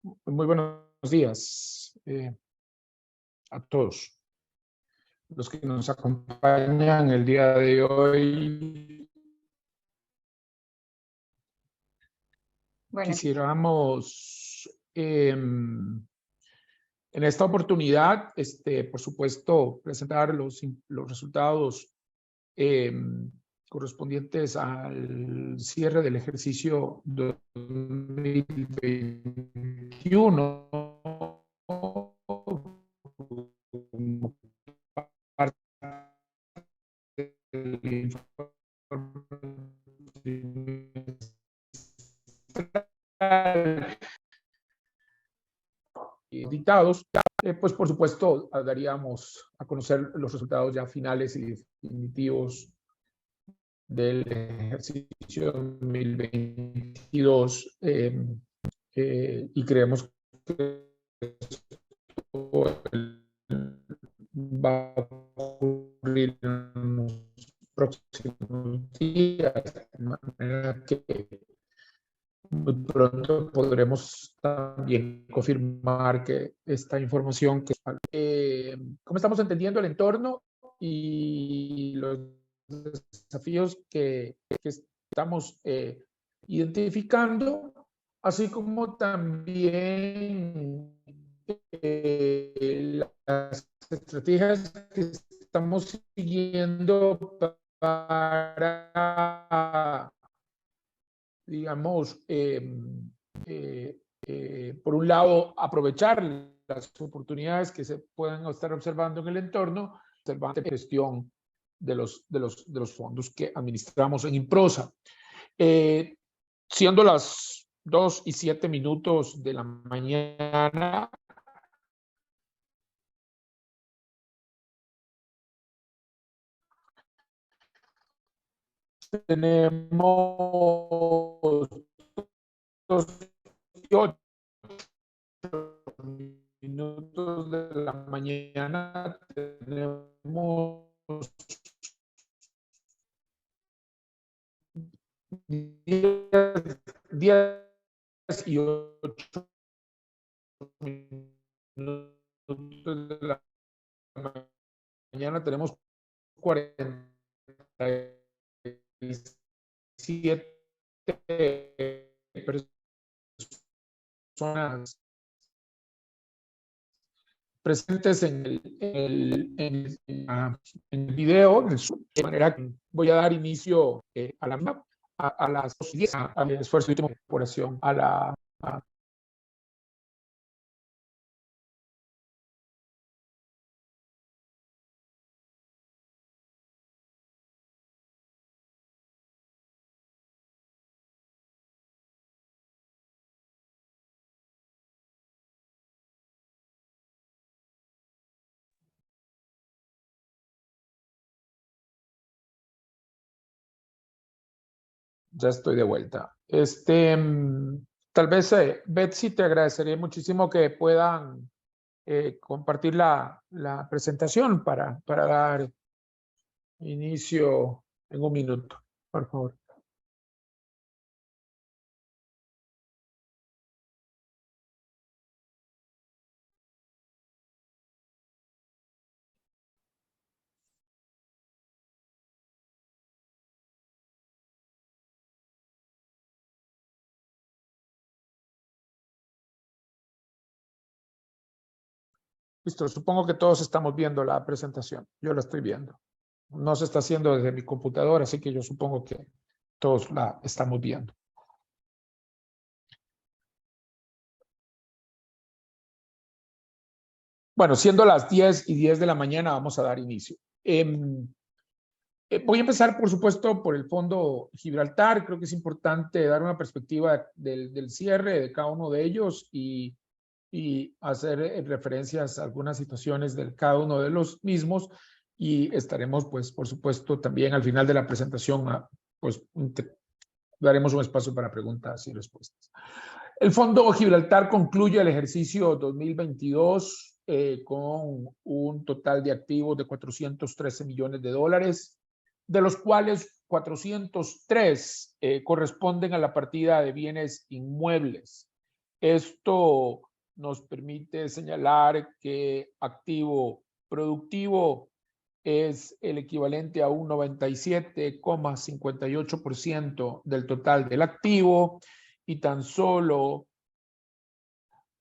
Muy buenos días a todos los que nos acompañan el día de hoy. Bueno, Quisiéramos en esta oportunidad, por supuesto, presentar los resultados correspondientes al cierre del ejercicio 2021. Como parte del informe dictados, pues por supuesto daríamos a conocer los resultados ya finales y definitivos del ejercicio 2022 y creemos que va a ocurrir en los próximos días, de manera que muy pronto podremos también confirmar que esta información cómo estamos entendiendo el entorno y los desafíos que estamos identificando, así como también las estrategias que estamos siguiendo para, digamos, por un lado, aprovechar las oportunidades que se pueden estar observando en el entorno, observando la gestión de los fondos que administramos en Improsa. Siendo las 2:07 de la mañana, tenemos 2:08 de la mañana, tenemos 10:08 de la mañana, tenemos 47 personas presentes en el video, de manera que voy a dar inicio a las 10, a mi esfuerzo de última incorporación a la ya estoy de vuelta. Tal vez, Betsy, te agradecería muchísimo que puedan compartir la presentación para dar inicio en un minuto, por favor. Listo, supongo que todos estamos viendo la presentación. Yo la estoy viendo. No se está haciendo desde mi computadora, así que yo supongo que todos la estamos viendo. Bueno, siendo las 10:10 de la mañana, vamos a dar inicio. Voy a empezar, por supuesto, por el Fondo Gibraltar. Creo que es importante dar una perspectiva del cierre de cada uno de ellos y hacer referencias a algunas situaciones de cada uno de los mismos, y estaremos, pues, por supuesto, también al final de la presentación, pues, daremos un espacio para preguntas y respuestas. El Fondo Gibraltar concluye el ejercicio 2022 con un total de activos de $413 millones, de los cuales 403 corresponden a la partida de bienes inmuebles. Esto nos permite señalar que activo productivo es el equivalente a un 97,58% del total del activo y tan solo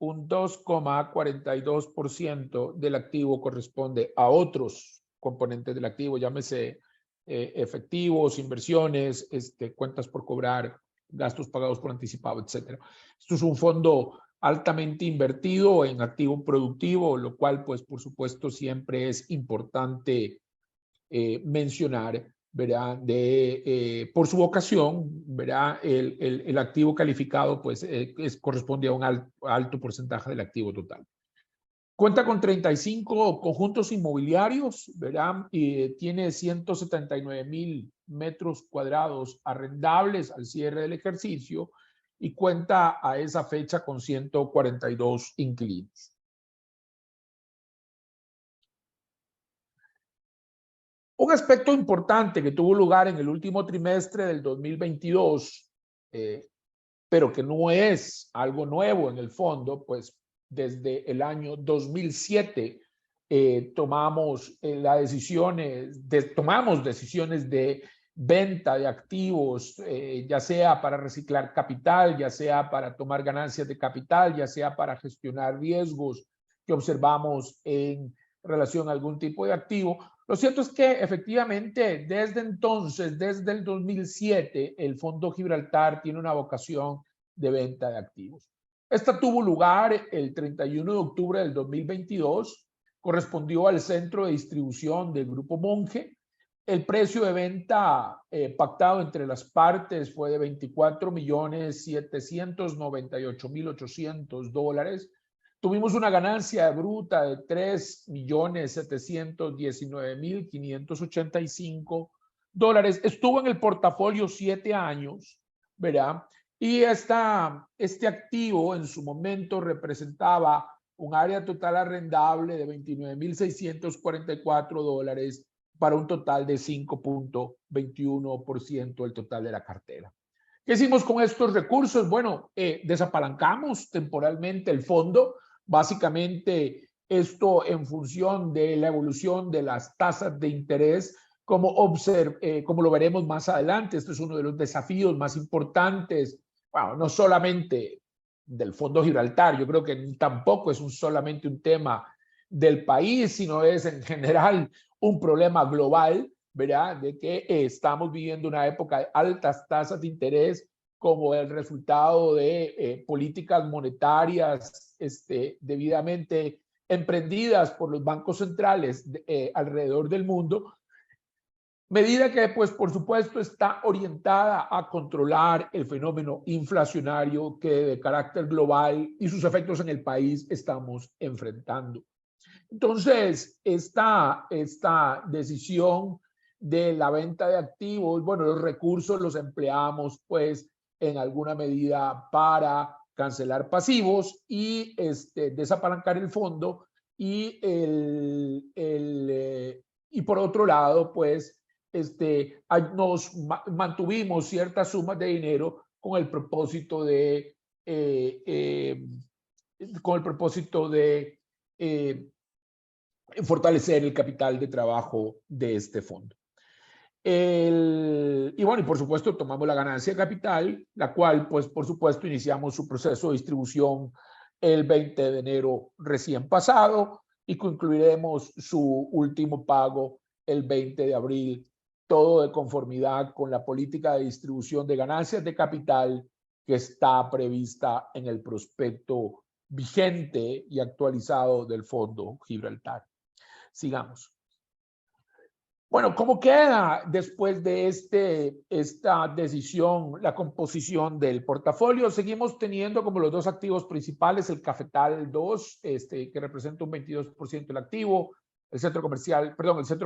un 2,42% del activo corresponde a otros componentes del activo, llámese efectivos, inversiones, cuentas por cobrar, gastos pagados por anticipado, etc. Esto es un fondo altamente invertido en activo productivo, lo cual, pues, por supuesto, siempre es importante mencionar, ¿verdad? Por su vocación, ¿verdad? El activo calificado, pues, corresponde a un alto porcentaje del activo total. Cuenta con 35 conjuntos inmobiliarios, ¿verdad? Y tiene 179,000 metros cuadrados arrendables al cierre del ejercicio y cuenta a esa fecha con 142 inquilinos. Un aspecto importante que tuvo lugar en el último trimestre del 2022, pero que no es algo nuevo en el fondo, pues desde el año 2007 tomamos decisiones de venta de activos, ya sea para reciclar capital, ya sea para tomar ganancias de capital, ya sea para gestionar riesgos que observamos en relación a algún tipo de activo. Lo cierto es que efectivamente desde entonces, desde el 2007, el Fondo Gibraltar tiene una vocación de venta de activos. Esta tuvo lugar el 31 de octubre del 2022, correspondió al centro de distribución del Grupo Monge. El precio de venta pactado entre las partes fue de $24,798,800. Tuvimos una ganancia bruta de $3,719,585. Estuvo en el portafolio 7 años, ¿verdad? Y este activo en su momento representaba un área total arrendable de $29,644 para un total de 5,21% del total de la cartera. ¿Qué hicimos con estos recursos? Bueno, desapalancamos temporalmente el fondo. Básicamente, esto en función de la evolución de las tasas de interés, como lo veremos más adelante. Este es uno de los desafíos más importantes, bueno, no solamente del Fondo Gibraltar, yo creo que tampoco es solamente un tema del país, sino es en general un problema global, ¿verdad? De que estamos viviendo una época de altas tasas de interés como el resultado de políticas monetarias debidamente emprendidas por los bancos centrales alrededor del mundo, medida que, pues, por supuesto, está orientada a controlar el fenómeno inflacionario que de carácter global y sus efectos en el país estamos enfrentando. Entonces, esta decisión de la venta de activos, bueno, los recursos los empleamos, pues, en alguna medida para cancelar pasivos y desapalancar el fondo y por otro lado, pues, nos mantuvimos ciertas sumas de dinero con el propósito de fortalecer el capital de trabajo de este fondo. Y bueno, y por supuesto tomamos la ganancia de capital, la cual, pues, por supuesto, iniciamos su proceso de distribución el 20 de enero recién pasado y concluiremos su último pago el 20 de abril, todo de conformidad con la política de distribución de ganancias de capital que está prevista en el prospecto vigente y actualizado del Fondo Gibraltar. Sigamos. Bueno, ¿cómo queda después de esta decisión la composición del portafolio? Seguimos teniendo como los dos activos principales el Cafetal 2, que representa un 22% del activo, el centro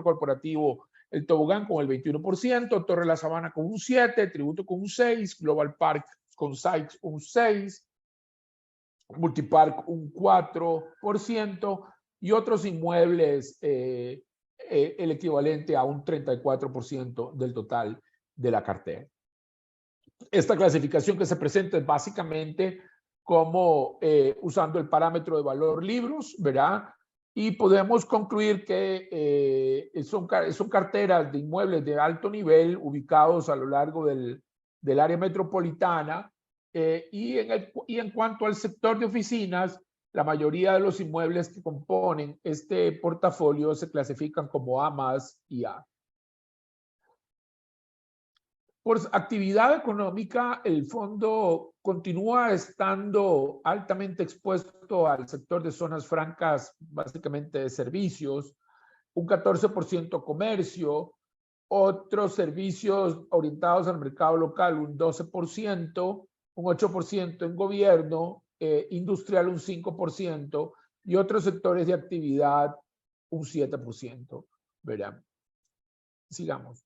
corporativo, el Tobogán con el 21%, Torre La Sabana con un 7%, Tributo con un 6%, Global Park con Sykes un 6%, Multipark un 4% y otros inmuebles el equivalente a un 34% del total de la cartera. Esta clasificación que se presenta es básicamente como usando el parámetro de valor libros, ¿verdad? Y podemos concluir que son carteras de inmuebles de alto nivel ubicados a lo largo del área metropolitana. Y en cuanto al sector de oficinas, la mayoría de los inmuebles que componen este portafolio se clasifican como A+ y A. Por actividad económica, el fondo continúa estando altamente expuesto al sector de zonas francas, básicamente de servicios, un 14% comercio, otros servicios orientados al mercado local, un 12%, un 8% en gobierno, industrial un 5% y otros sectores de actividad un 7%. Verán. Sigamos.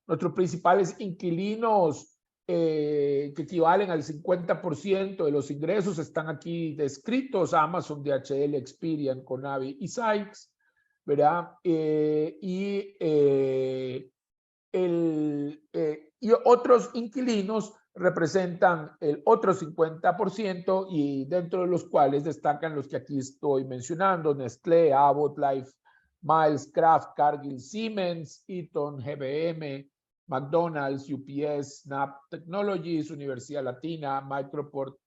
Nuestros principales inquilinos que equivalen al 50% de los ingresos están aquí descritos: Amazon, DHL, Experian, Conavi y Sykes, ¿verdad? Y otros inquilinos representan el otro 50% y dentro de los cuales destacan los que aquí estoy mencionando: Nestlé, Abbott, Life Miles, Kraft, Cargill, Siemens, Eaton, GBM, McDonald's, UPS, Snap Technologies, Universidad Latina, Microport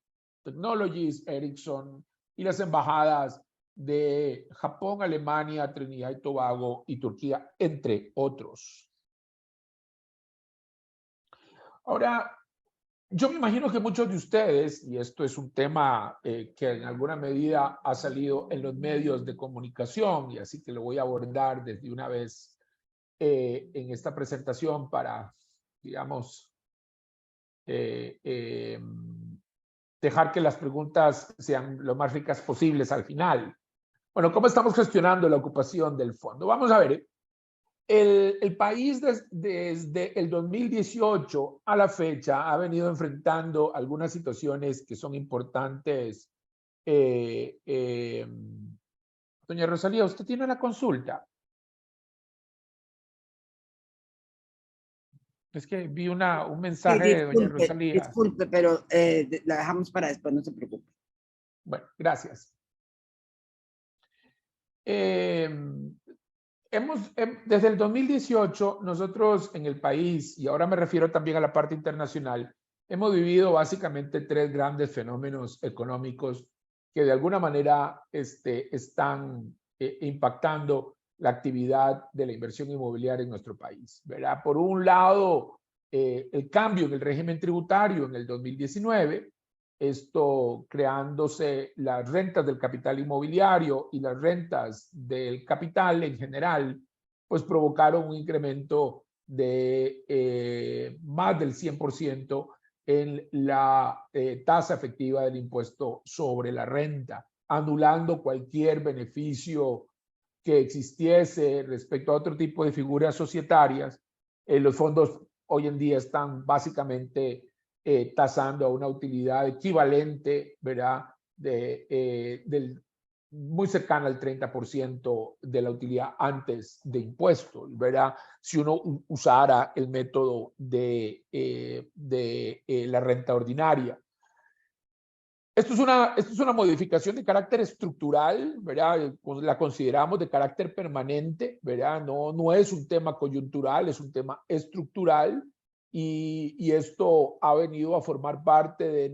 Technologies, Ericsson y las embajadas de Japón, Alemania, Trinidad y Tobago y Turquía, entre otros. Ahora, yo me imagino que muchos de ustedes, y esto es un tema que en alguna medida ha salido en los medios de comunicación, y así que lo voy a abordar desde una vez en esta presentación para, digamos, dejar que las preguntas sean lo más ricas posibles al final. Bueno, ¿cómo estamos gestionando la ocupación del fondo? Vamos a ver. El país desde el 2018 a la fecha ha venido enfrentando algunas situaciones que son importantes. Doña Rosalía, ¿usted tiene una consulta? Es que vi un mensaje de doña Rosalía. Disculpe, pero la dejamos para después, no se preocupe. Bueno, gracias. Desde el 2018, nosotros en el país, y ahora me refiero también a la parte internacional, hemos vivido básicamente tres grandes fenómenos económicos que de alguna manera están impactando la actividad de la inversión inmobiliaria en nuestro país, ¿verdad? Por un lado, el cambio en el régimen tributario en el 2019, esto creándose las rentas del capital inmobiliario y las rentas del capital en general, pues provocaron un incremento de más del 100% en la tasa efectiva del impuesto sobre la renta, anulando cualquier beneficio que existiese respecto a otro tipo de figuras societarias. Los fondos hoy en día están básicamente tasando a una utilidad equivalente, ¿verdad? Muy cercana al 30% de la utilidad antes de impuestos, ¿verdad? Si uno usara el método de la renta ordinaria. Esto es una modificación de carácter estructural, ¿verdad? La consideramos de carácter permanente, ¿verdad? No es un tema coyuntural, es un tema estructural y esto ha venido a formar parte de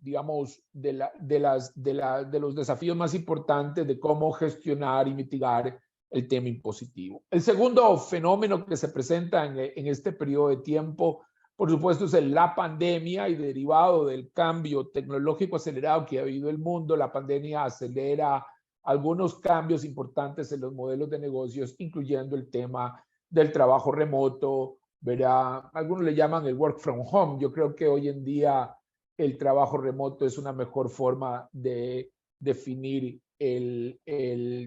digamos, de los desafíos más importantes de cómo gestionar y mitigar el tema impositivo. El segundo fenómeno que se presenta en este periodo de tiempo, por supuesto, es la pandemia, y derivado del cambio tecnológico acelerado que ha habido el mundo, la pandemia acelera algunos cambios importantes en los modelos de negocios, incluyendo el tema del trabajo remoto, ¿verdad? Algunos le llaman el work from home. Yo creo que hoy en día el trabajo remoto es una mejor forma de definir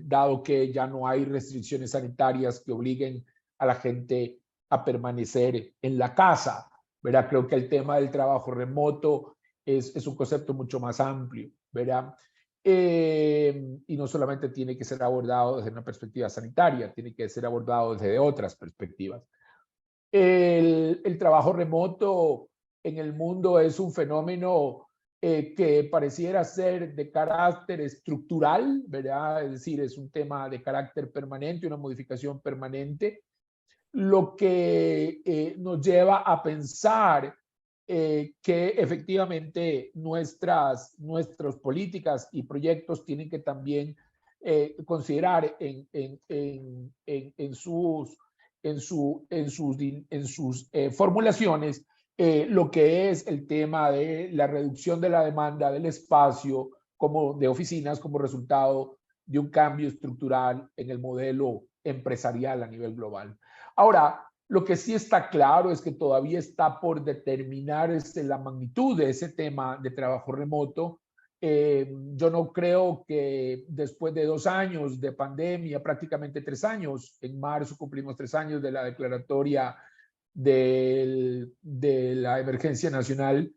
dado que ya no hay restricciones sanitarias que obliguen a la gente a permanecer en la casa, ¿verdad? Creo que el tema del trabajo remoto es un concepto mucho más amplio, ¿verdad? Y no solamente tiene que ser abordado desde una perspectiva sanitaria, tiene que ser abordado desde otras perspectivas. El trabajo remoto en el mundo es un fenómeno que pareciera ser de carácter estructural, ¿verdad? Es decir, es un tema de carácter permanente, una modificación permanente, lo que nos lleva a pensar que efectivamente nuestras políticas y proyectos tienen que también considerar en sus formulaciones lo que es el tema de la reducción de la demanda del espacio como de oficinas como resultado de un cambio estructural en el modelo empresarial a nivel global. Ahora, lo que sí está claro es que todavía está por determinar la magnitud de ese tema de trabajo remoto. Yo no creo que después de 2 años de pandemia, prácticamente 3 años, en marzo cumplimos 3 años de la declaratoria de la emergencia nacional,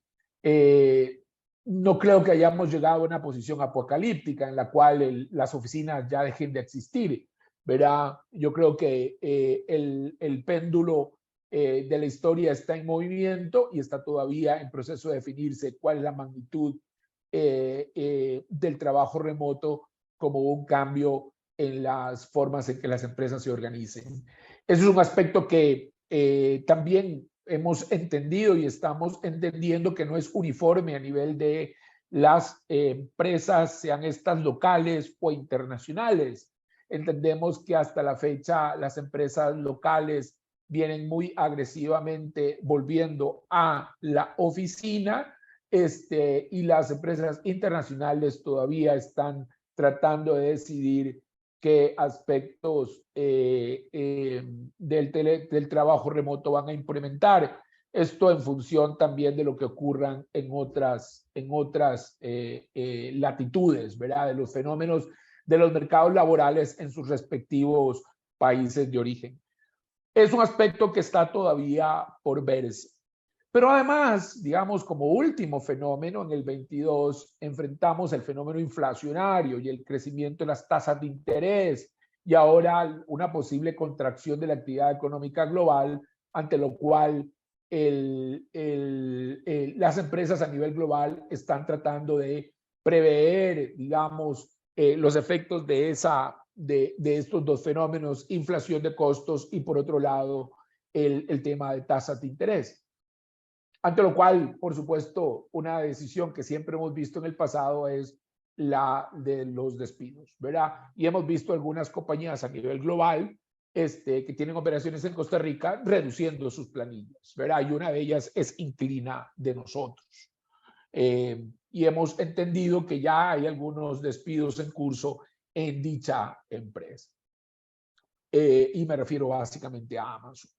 no creo que hayamos llegado a una posición apocalíptica en la cual las oficinas ya dejen de existir, ¿verdad? Yo creo que el péndulo de la historia está en movimiento y está todavía en proceso de definirse cuál es la magnitud del trabajo remoto como un cambio en las formas en que las empresas se organicen. Eso es un aspecto que también hemos entendido y estamos entendiendo que no es uniforme a nivel de las empresas, sean estas locales o internacionales. Entendemos que hasta la fecha las empresas locales vienen muy agresivamente volviendo a la oficina, y las empresas internacionales todavía están tratando de decidir qué aspectos del trabajo remoto van a implementar. Esto en función también de lo que ocurran en otras latitudes, ¿verdad? De los fenómenos de los mercados laborales en sus respectivos países de origen. Es un aspecto que está todavía por verse. Pero además, digamos, como último fenómeno, en el 22 enfrentamos el fenómeno inflacionario y el crecimiento de las tasas de interés y ahora una posible contracción de la actividad económica global, ante lo cual las empresas a nivel global están tratando de prever, digamos, los efectos de estos dos fenómenos, inflación de costos y por otro lado el tema de tasas de interés. Ante lo cual, por supuesto, una decisión que siempre hemos visto en el pasado es la de los despidos, ¿verdad? Y hemos visto algunas compañías a nivel global que tienen operaciones en Costa Rica reduciendo sus planillas, ¿verdad? Y una de ellas es Inclina de nosotros. Y hemos entendido que ya hay algunos despidos en curso en dicha empresa. Y me refiero básicamente a Amazon.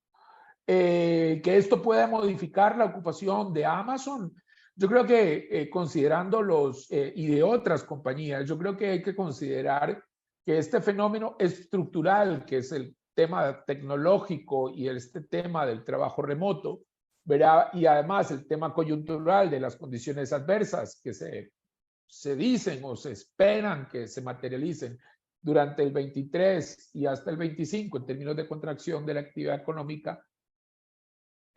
Que esto pueda modificar la ocupación de Amazon. Yo creo que considerando y de otras compañías, yo creo que hay que considerar que este fenómeno estructural, que es el tema tecnológico y este tema del trabajo remoto, ¿verdad? Y además el tema coyuntural de las condiciones adversas que se dicen o se esperan que se materialicen durante el 23 y hasta el 25 en términos de contracción de la actividad económica,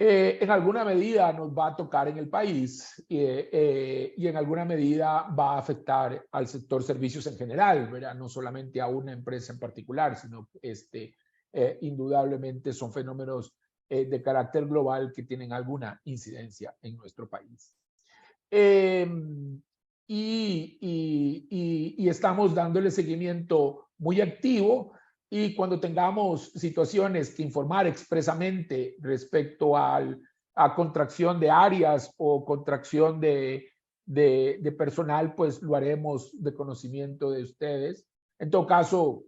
en alguna medida nos va a tocar en el país y en alguna medida va a afectar al sector servicios en general, ¿verdad? No solamente a una empresa en particular, sino indudablemente son fenómenos de carácter global que tienen alguna incidencia en nuestro país. Y estamos dándole seguimiento muy activo. Y cuando tengamos situaciones que informar expresamente respecto a contracción de áreas o contracción de personal, pues lo haremos de conocimiento de ustedes. En todo caso,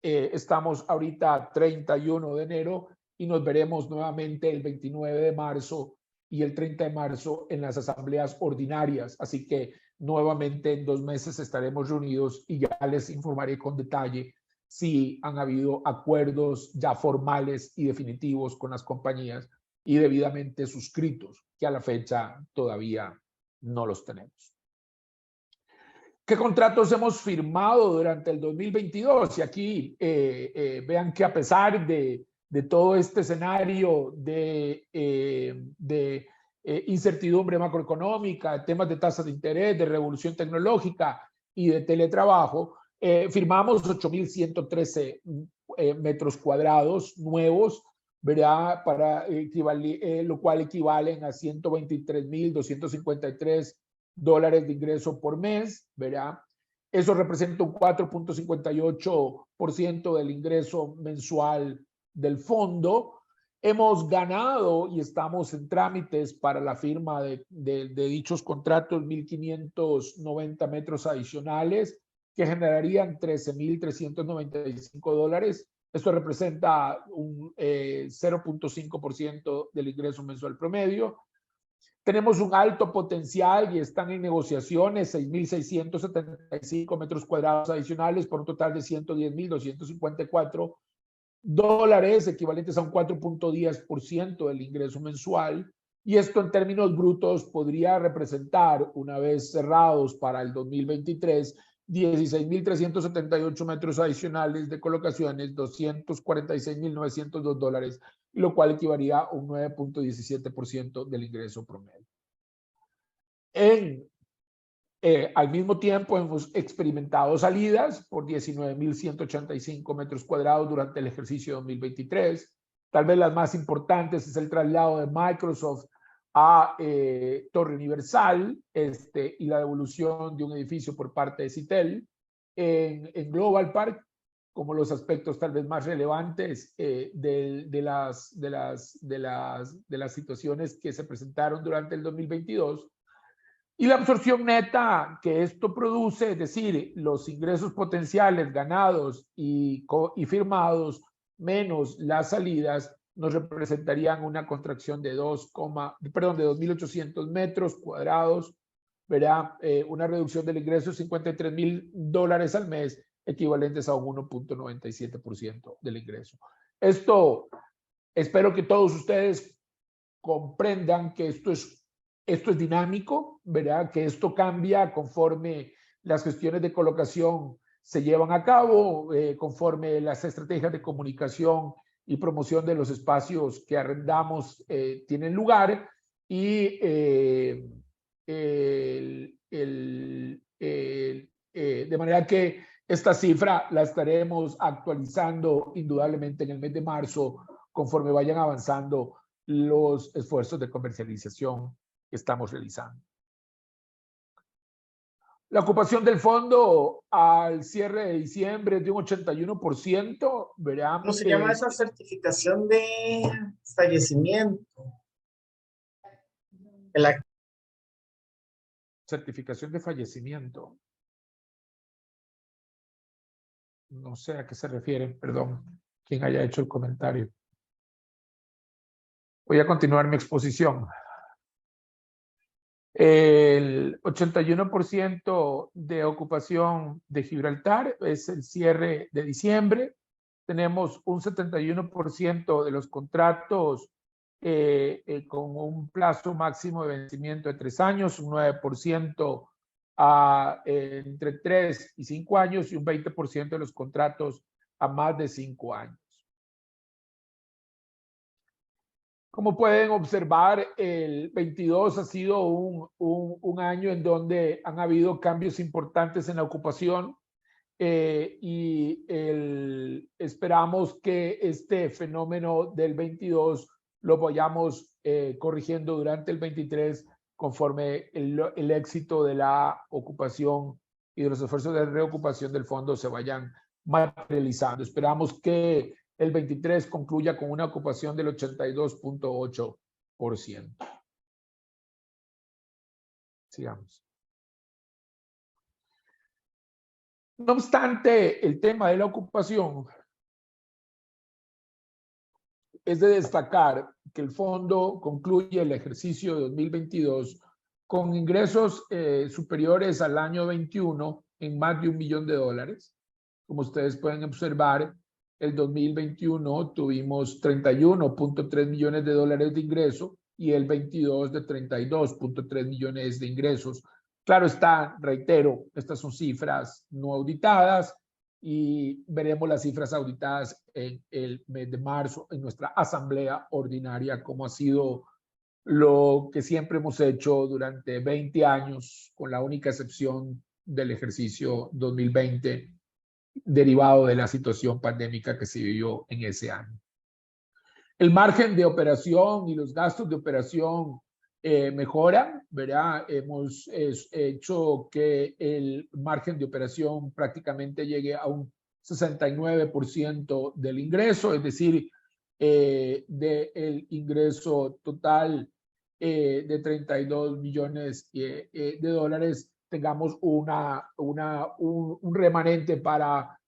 estamos ahorita 31 de enero y nos veremos nuevamente el 29 de marzo y el 30 de marzo en las asambleas ordinarias. Así que nuevamente en 2 meses estaremos reunidos y ya les informaré con detalle si han habido acuerdos ya formales y definitivos con las compañías y debidamente suscritos, que a la fecha todavía no los tenemos. ¿Qué contratos hemos firmado durante el 2022? Y aquí vean que a pesar de todo este escenario de incertidumbre macroeconómica, temas de tasas de interés, de revolución tecnológica y de teletrabajo, firmamos 8.113 metros cuadrados nuevos, ¿verdad? Lo cual equivalen a $123.253 de ingreso por mes, ¿verdad? Eso representa un 4.58% del ingreso mensual del fondo. Hemos ganado y estamos en trámites para la firma de dichos contratos 1.590 metros adicionales que generarían $13.395. Esto representa un 0.5% del ingreso mensual promedio. Tenemos un alto potencial y están en negociaciones 6.675 metros cuadrados adicionales por un total de $110.254, equivalentes a un 4.10% del ingreso mensual. Y esto en términos brutos podría representar, una vez cerrados para el 2023, 16.378 metros adicionales de colocaciones, $246.902, lo cual equivalía a un 9.17% del ingreso promedio. Al mismo tiempo hemos experimentado salidas por 19.185 metros cuadrados durante el ejercicio 2023. Tal vez las más importantes es el traslado de Microsoft a Torre Universal y la devolución de un edificio por parte de Citel en Global Park, como los aspectos tal vez más relevantes de las situaciones que se presentaron durante el 2022. Y la absorción neta que esto produce, es decir, los ingresos potenciales ganados y firmados menos las salidas, nos representarían una contracción de 2.800 metros cuadrados, ¿verdad? Una reducción del ingreso de $53.000 al mes, equivalentes a un 1.97% del ingreso. Esto, espero que todos ustedes comprendan que esto es dinámico, ¿verdad? Que esto cambia conforme las gestiones de colocación se llevan a cabo, conforme las estrategias de comunicación y promoción de los espacios que arrendamos tienen lugar, y de manera que esta cifra la estaremos actualizando indudablemente en el mes de marzo conforme vayan avanzando los esfuerzos de comercialización que estamos realizando. La ocupación del fondo al cierre de diciembre es de un 81%, ¿verdad? ¿Cómo se llama esa certificación de fallecimiento? Certificación de fallecimiento. No sé a qué se refieren, perdón, quien haya hecho el comentario. Voy a continuar mi exposición. El 81% de ocupación de Gibraltar es el cierre de diciembre. Tenemos un 71% de los contratos con un plazo máximo de vencimiento de 3 años, un 9% entre 3 y 5 años y un 20% de los contratos a más de 5 años. Como pueden observar, el 22 ha sido un año en donde han habido cambios importantes en la ocupación y esperamos que este fenómeno del 22 lo vayamos corrigiendo durante el 23 conforme el éxito de la ocupación y de los esfuerzos de reocupación del fondo se vayan materializando. Esperamos que el 23 concluya con una ocupación del 82.8%. Sigamos. No obstante, el tema de la ocupación es de destacar que el fondo concluye el ejercicio de 2022 con ingresos superiores al año 21 en más de $1 millón. Como ustedes pueden observar, el 2021 tuvimos $31.3 millones de ingreso y el 22 de $32.3 millones de ingresos. Claro está, reitero, estas son cifras no auditadas y veremos las cifras auditadas en el mes de marzo en nuestra asamblea ordinaria, como ha sido lo que siempre hemos hecho durante 20 años, con la única excepción del ejercicio 2020, derivado de la situación pandémica que se vivió en ese año. El margen de operación y los gastos de operación mejoran, ¿verdad? Hemos hecho que el margen de operación prácticamente llegue a un 69% del ingreso, es decir, del ingreso total de 32 millones de dólares, tengamos un remanente para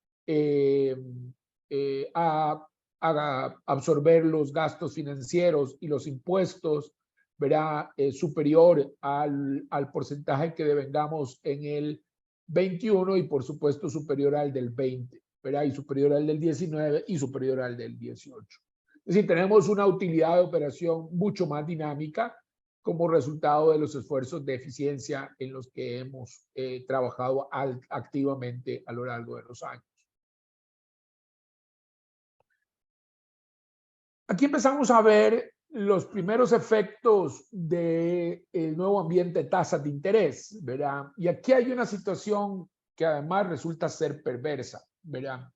absorber los gastos financieros y los impuestos, ¿verdad? Superior al porcentaje que devengamos en el 21 y por supuesto superior al del 20, ¿verdad? Y superior al del 19 y superior al del 18. Es decir, tenemos una utilidad de operación mucho más dinámica como resultado de los esfuerzos de eficiencia en los que hemos trabajado activamente a lo largo de los años. Aquí empezamos a ver los primeros efectos del nuevo ambiente de tasas de interés, ¿verdad? Y aquí hay una situación que además resulta ser perversa, ¿verdad?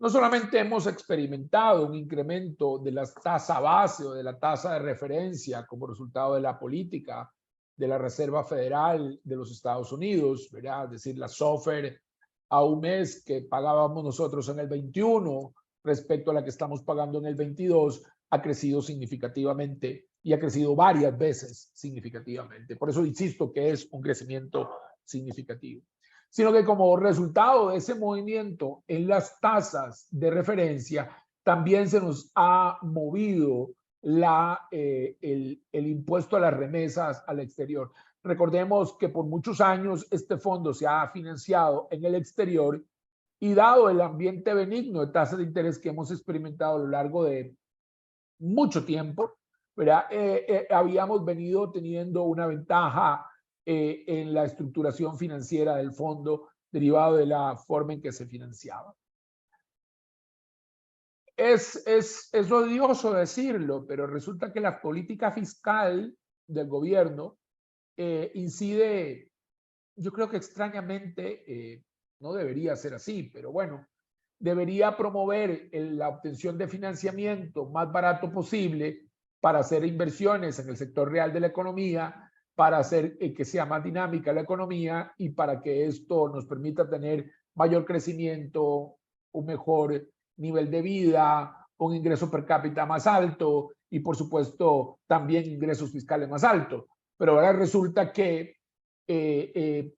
No solamente hemos experimentado un incremento de la tasa base o de la tasa de referencia como resultado de la política de la Reserva Federal de los Estados Unidos, ¿verdad? Es decir, la SOFR a un mes que pagábamos nosotros en el 21 respecto a la que estamos pagando en el 22, ha crecido significativamente y ha crecido varias veces significativamente. Por eso insisto que es un crecimiento significativo. Sino que como resultado de ese movimiento en las tasas de referencia, también se nos ha movido el impuesto a las remesas al exterior. Recordemos que por muchos años este fondo se ha financiado en el exterior y dado el ambiente benigno de tasas de interés que hemos experimentado a lo largo de mucho tiempo, ¿verdad? Habíamos venido teniendo una ventaja en la estructuración financiera del fondo derivado de la forma en que se financiaba. Es odioso decirlo, pero resulta que la política fiscal del gobierno incide, yo creo que extrañamente, no debería ser así, pero bueno, debería promover la obtención de financiamiento más barato posible para hacer inversiones en el sector real de la economía, para hacer que sea más dinámica la economía y para que esto nos permita tener mayor crecimiento, un mejor nivel de vida, un ingreso per cápita más alto y por supuesto también ingresos fiscales más altos. Pero ahora resulta que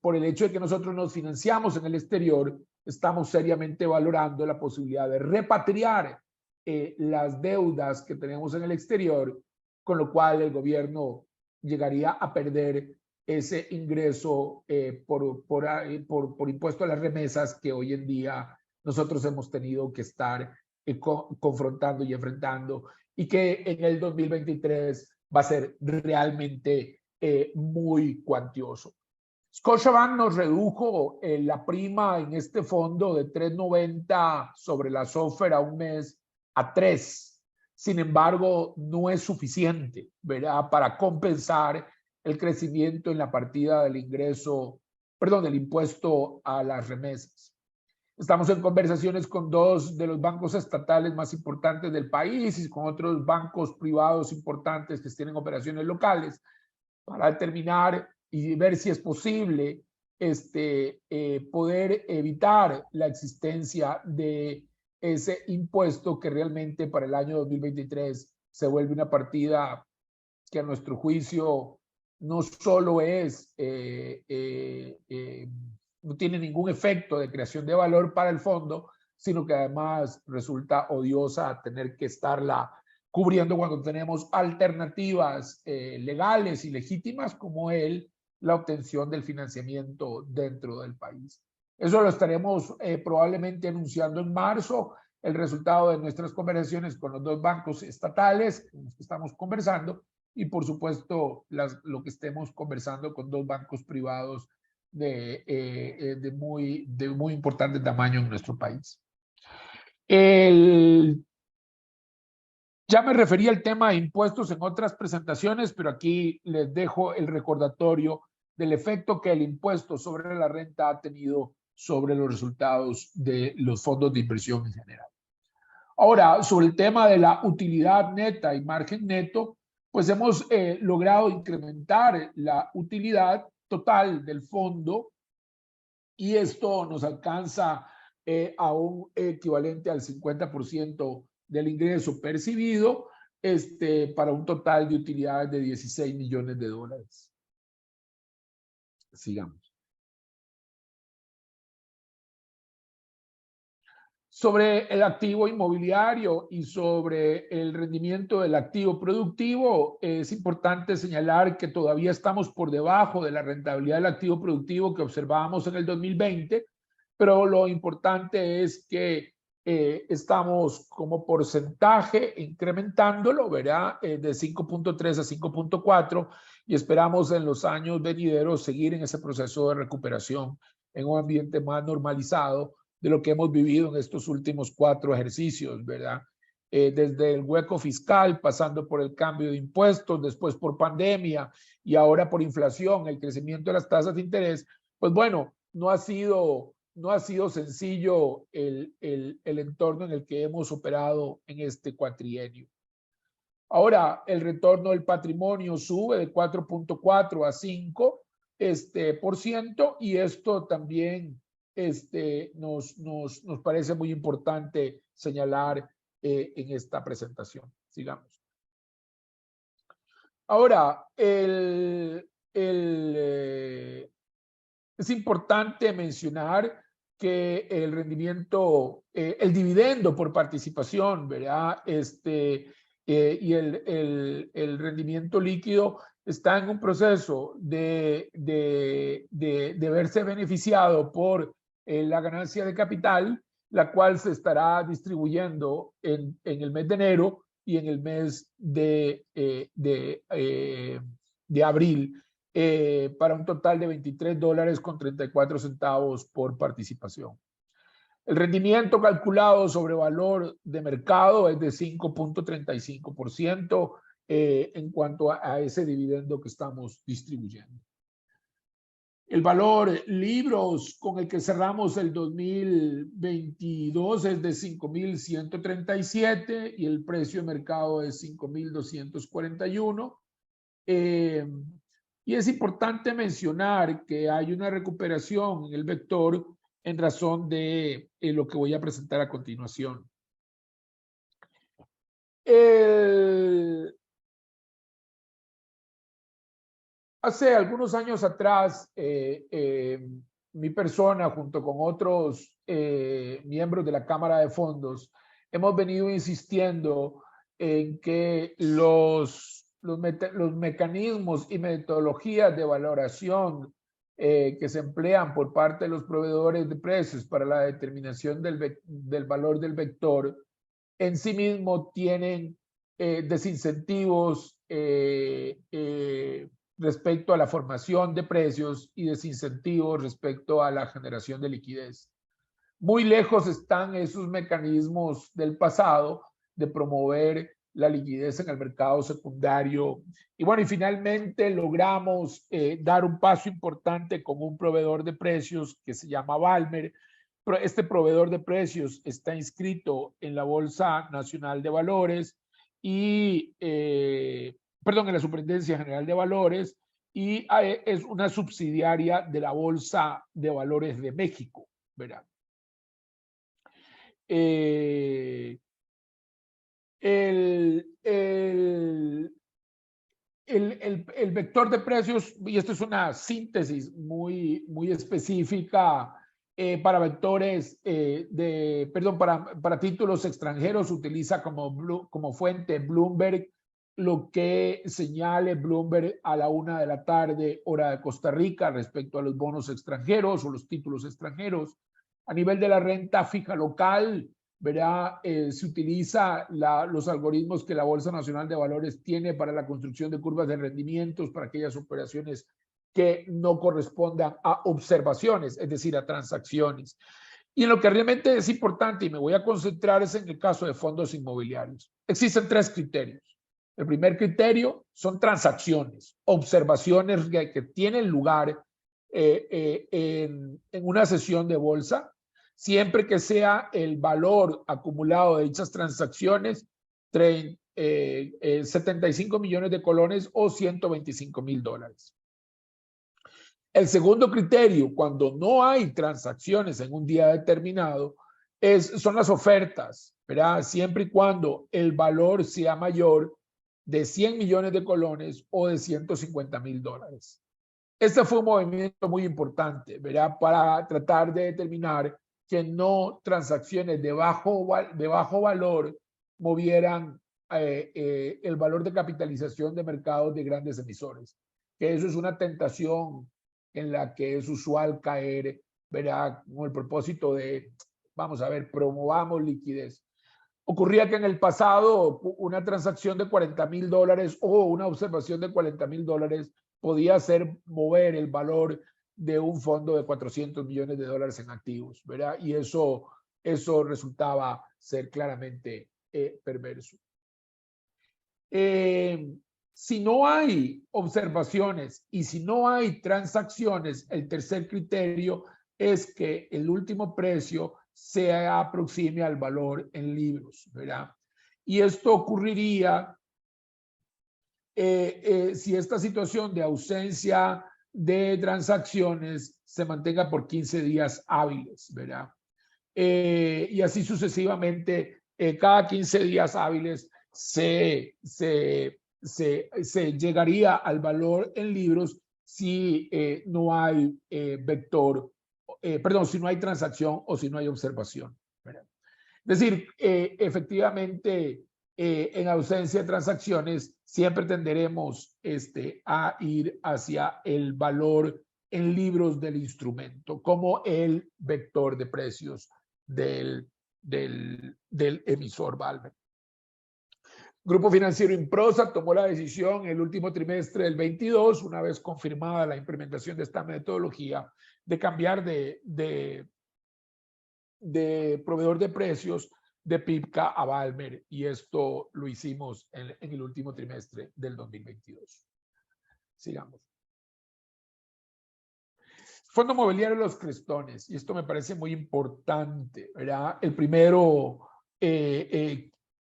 por el hecho de que nosotros nos financiamos en el exterior, estamos seriamente valorando la posibilidad de repatriar las deudas que tenemos en el exterior, con lo cual el gobierno llegaría a perder ese ingreso por impuesto a las remesas que hoy en día nosotros hemos tenido que estar confrontando y enfrentando, y que en el 2023 va a ser realmente muy cuantioso. Scotiabank nos redujo la prima en este fondo de 3.90 sobre la SOFR a un mes a 3. Sin embargo, no es suficiente, ¿verdad?, para compensar el crecimiento en la partida del ingreso, perdón, del impuesto a las remesas. Estamos en conversaciones con dos de los bancos estatales más importantes del país y con otros bancos privados importantes que tienen operaciones locales para determinar y ver si es posible poder evitar la existencia de ese impuesto que realmente para el año 2023 se vuelve una partida que a nuestro juicio no solo no tiene ningún efecto de creación de valor para el fondo, sino que además resulta odiosa tener que estarla cubriendo cuando tenemos alternativas legales y legítimas como la obtención del financiamiento dentro del país. Eso lo estaremos probablemente anunciando en marzo, el resultado de nuestras conversaciones con los dos bancos estatales con los que estamos conversando y por supuesto lo que estemos conversando con dos bancos privados de muy importante tamaño en nuestro país. Ya me referí al tema de impuestos en otras presentaciones, pero aquí les dejo el recordatorio del efecto que el impuesto sobre la renta ha tenido sobre los resultados de los fondos de inversión en general. Ahora, sobre el tema de la utilidad neta y margen neto, pues hemos logrado incrementar la utilidad total del fondo y esto nos alcanza a un equivalente al 50% del ingreso percibido, para un total de utilidades de 16 millones de dólares. Sigamos. Sobre el activo inmobiliario y sobre el rendimiento del activo productivo, es importante señalar que todavía estamos por debajo de la rentabilidad del activo productivo que observábamos en el 2020, pero lo importante es que estamos como porcentaje incrementándolo, ¿verdad? De 5.3 a 5.4 y esperamos en los años venideros seguir en ese proceso de recuperación en un ambiente más normalizado de lo que hemos vivido en estos últimos 4 ejercicios, ¿verdad? Desde el hueco fiscal, pasando por el cambio de impuestos, después por pandemia y ahora por inflación, el crecimiento de las tasas de interés, pues bueno, no ha sido sencillo el entorno en el que hemos operado en este cuatrienio. Ahora, el retorno del patrimonio sube de 4.4 a 5%, y esto también nos parece muy importante señalar en esta presentación. Sigamos. Ahora, es importante mencionar que el rendimiento, el dividendo por participación, ¿verdad? Y el rendimiento líquido está en un proceso de verse beneficiado por la ganancia de capital, la cual se estará distribuyendo en el mes de enero y en el mes de abril, para un total de $23.34 por participación. El rendimiento calculado sobre valor de mercado es de 5.35% en cuanto a ese dividendo que estamos distribuyendo. El valor libros con el que cerramos el 2022 es de 5.137 y el precio de mercado es 5.241. Y es importante mencionar que hay una recuperación en el vector en razón de lo que voy a presentar a continuación. Hace algunos años atrás, mi persona junto con otros miembros de la Cámara de Fondos hemos venido insistiendo en que los mecanismos y metodologías de valoración que se emplean por parte de los proveedores de precios para la determinación del valor del vector en sí mismo tienen desincentivos respecto a la formación de precios y desincentivos respecto a la generación de liquidez. Muy lejos están esos mecanismos del pasado de promover la liquidez en el mercado secundario. Y bueno, y finalmente logramos dar un paso importante con un proveedor de precios que se llama Valmer. Este proveedor de precios está inscrito en la Bolsa Nacional de Valores y, en la Superintendencia General de Valores, y es una subsidiaria de la Bolsa de Valores de México, ¿verdad? El vector de precios, y esto es una síntesis muy específica para vectores para títulos extranjeros, utiliza como fuente Bloomberg, lo que señale Bloomberg a la 1:00 p.m. hora de Costa Rica respecto a los bonos extranjeros o los títulos extranjeros. A nivel de la renta fija local, ¿verdad? Se utiliza los algoritmos que la Bolsa Nacional de Valores tiene para la construcción de curvas de rendimientos para aquellas operaciones que no correspondan a observaciones, es decir, a transacciones. Y en lo que realmente es importante, y me voy a concentrar, es en el caso de fondos inmobiliarios. Existen 3 criterios. El primer criterio son transacciones, observaciones que tienen lugar en una sesión de bolsa, siempre que sea el valor acumulado de dichas transacciones 75 millones de colones o $125,000. El segundo criterio, cuando no hay transacciones en un día determinado, son las ofertas, ¿verdad? Siempre y cuando el valor sea mayor de 100 millones de colones o de $150,000. Este fue un movimiento muy importante, ¿verdad? Para tratar de determinar que no transacciones de bajo valor movieran el valor de capitalización de mercados de grandes emisores. Que eso es una tentación en la que es usual caer, ¿verdad? Con el propósito de, vamos a ver, promovamos liquidez. Ocurría que en el pasado una transacción de $40,000 o una observación de $40,000 podía hacer mover el valor de un fondo de $400 millones en activos, ¿verdad? Y eso resultaba ser claramente perverso. Si no hay observaciones y si no hay transacciones, el tercer criterio es que el último precio se aproxime al valor en libros, ¿verdad? Y esto ocurriría si esta situación de ausencia de transacciones se mantenga por 15 días hábiles, ¿verdad? Y así sucesivamente, cada 15 días hábiles se llegaría al valor en libros si no hay si no hay transacción o si no hay observación, ¿verdad? Es decir, efectivamente, en ausencia de transacciones, siempre tenderemos a ir hacia el valor en libros del instrumento como el vector de precios del emisor Valmer. Grupo Financiero Improsa tomó la decisión el último trimestre del 22, una vez confirmada la implementación de esta metodología, de cambiar de proveedor de precios de PIPCA a Valmer, y esto lo hicimos en el último trimestre del 2022. Sigamos. Fondo Mobiliario Los Crestones, y esto me parece muy importante, ¿verdad? El primero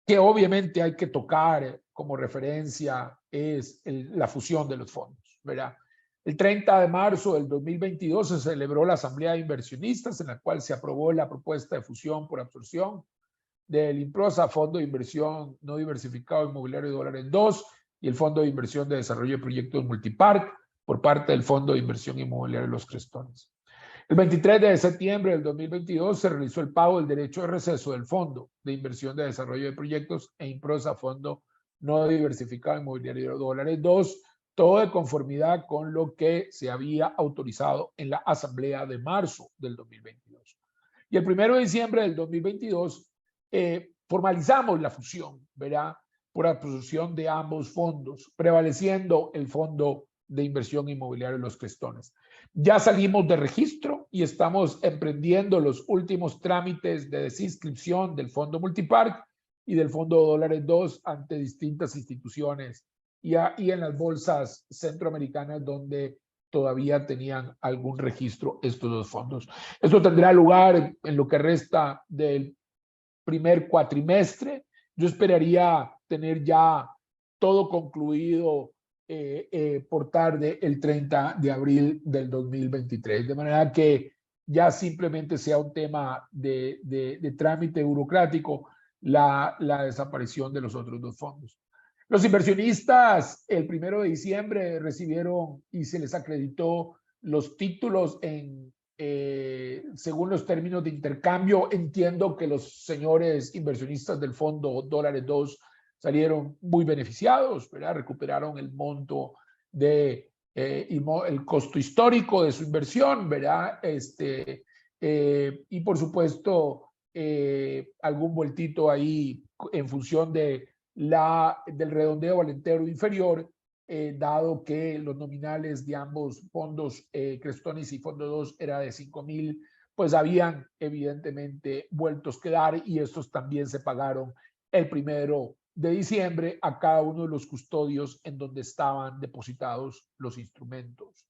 que obviamente hay que tocar como referencia es la fusión de los fondos, ¿verdad? El 30 de marzo del 2022 se celebró la Asamblea de Inversionistas, en la cual se aprobó la propuesta de fusión por absorción del Improsa, Fondo de Inversión No Diversificado Inmobiliario de Dólares 2 y el Fondo de Inversión de Desarrollo de Proyectos Multipark por parte del Fondo de Inversión Inmobiliaria Los Crestones. El 23 de septiembre del 2022 se realizó el pago del derecho de receso del Fondo de Inversión de Desarrollo de Proyectos e Improsa, Fondo No Diversificado Inmobiliario de Dólares 2, todo de conformidad con lo que se había autorizado en la Asamblea de marzo del 2022. Y el 1 de diciembre del 2022 formalizamos la fusión, ¿verdad? Por absorción de ambos fondos, prevaleciendo el Fondo de Inversión Inmobiliaria Los Crestones. Ya salimos de registro y estamos emprendiendo los últimos trámites de desinscripción del Fondo Multipark y del Fondo Dólares 2 ante distintas instituciones y en las bolsas centroamericanas donde todavía tenían algún registro estos dos fondos. Esto tendrá lugar en lo que resta del primer cuatrimestre. Yo esperaría tener ya todo concluido por tarde el 30 de abril del 2023, de manera que ya simplemente sea un tema de trámite burocrático la desaparición de los otros dos fondos. Los inversionistas el 1 de diciembre recibieron y se les acreditó los títulos según los términos de intercambio. Entiendo que los señores inversionistas del Fondo Dólares 2 salieron muy beneficiados, ¿verdad? Recuperaron el monto el costo histórico de su inversión, ¿verdad? Y por supuesto, algún vueltito ahí en función del redondeo al entero inferior, dado que los nominales de ambos fondos, Crestones y Fondo 2, era de 5,000 pues habían evidentemente vueltos a quedar y estos también se pagaron el 1 de diciembre a cada uno de los custodios en donde estaban depositados los instrumentos,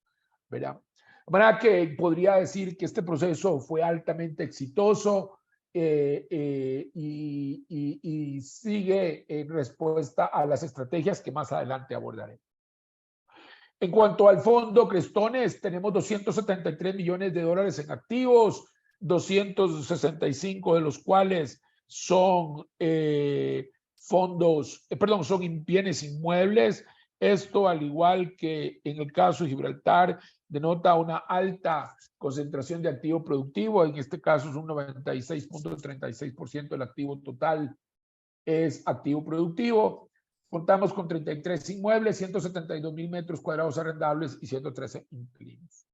¿verdad? De manera que podría decir que este proceso fue altamente exitoso y sigue en respuesta a las estrategias que más adelante abordaré. En cuanto al fondo Crestones, tenemos 273 millones de dólares en activos, 265 de los cuales son son bienes inmuebles. Esto, al igual que en el caso de Gibraltar, denota una alta concentración de activo productivo. En este caso es un 96.36% del activo total es activo productivo. Contamos con 33 inmuebles, 172,000 metros cuadrados arrendables y 113 inquilinos.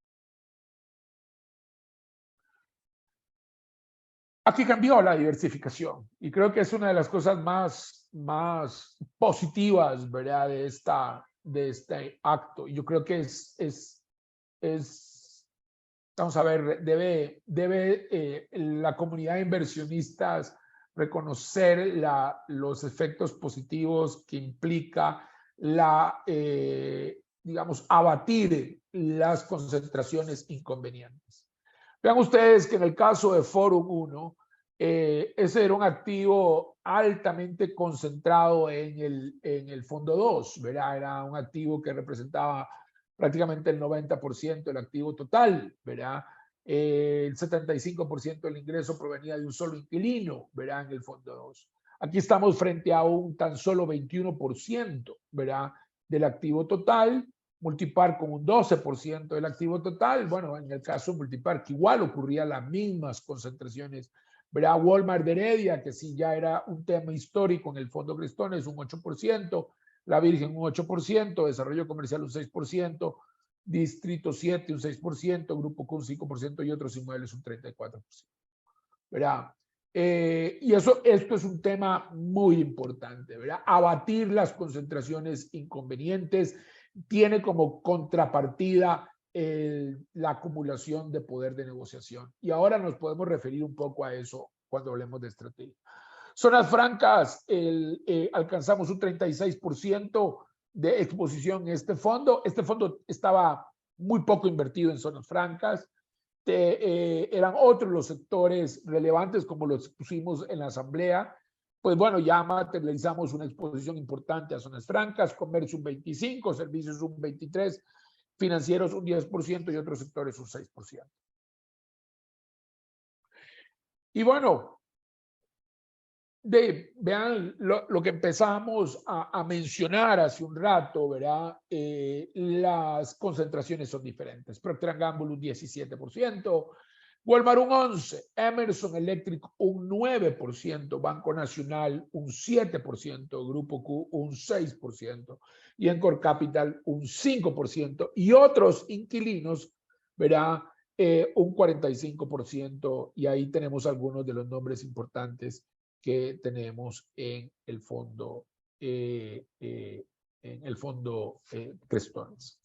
Aquí cambió la diversificación y creo que es una de las cosas más positivas, ¿verdad? de este acto. Yo creo que vamos a ver, debe la comunidad de inversionistas reconocer los efectos positivos que implica digamos, abatir las concentraciones inconvenientes. Vean ustedes que en el caso de Forum 1, ese era un activo altamente concentrado en el fondo 2, ¿verdad? Era un activo que representaba prácticamente el 90% del activo total, ¿verdad? El 75% del ingreso provenía de un solo inquilino, ¿verdad? En el fondo 2. Aquí estamos frente a un tan solo 21%, ¿verdad? Del activo total. Multipar con un 12% del activo total. Bueno, en el caso de Multipar, que igual ocurría las mismas concentraciones, ¿verdad? Walmart de Heredia, que sí ya era un tema histórico en el fondo Crestones, un 8%, La Virgen un 8%, Desarrollo Comercial un 6%, Distrito 7 un 6%, Grupo Q un 5% y otros inmuebles un 34%. ¿Verdad? Y esto es un tema muy importante, ¿verdad? Abatir las concentraciones inconvenientes tiene como contrapartida la acumulación de poder de negociación. Y ahora nos podemos referir un poco a eso cuando hablemos de estrategia. Zonas francas, alcanzamos un 36% de exposición en este fondo. Este fondo estaba muy poco invertido en zonas francas. Eran otros los sectores relevantes, como los pusimos en la asamblea. Pues bueno, ya materializamos una exposición importante a zonas francas, comercio un 25%, servicios un 23%, financieros un 10% y otros sectores un 6%. Y bueno, vean lo que empezamos a mencionar hace un rato, ¿verdad? Las concentraciones son diferentes. Procter & Gamble un 17%, Walmart un 11%, Emerson Electric un 9%, Banco Nacional un 7%, Grupo Q un 6% y Encore Capital un 5% y otros inquilinos, ¿verdad? Un 45%, y ahí tenemos algunos de los nombres importantes que tenemos en el fondo Crestones.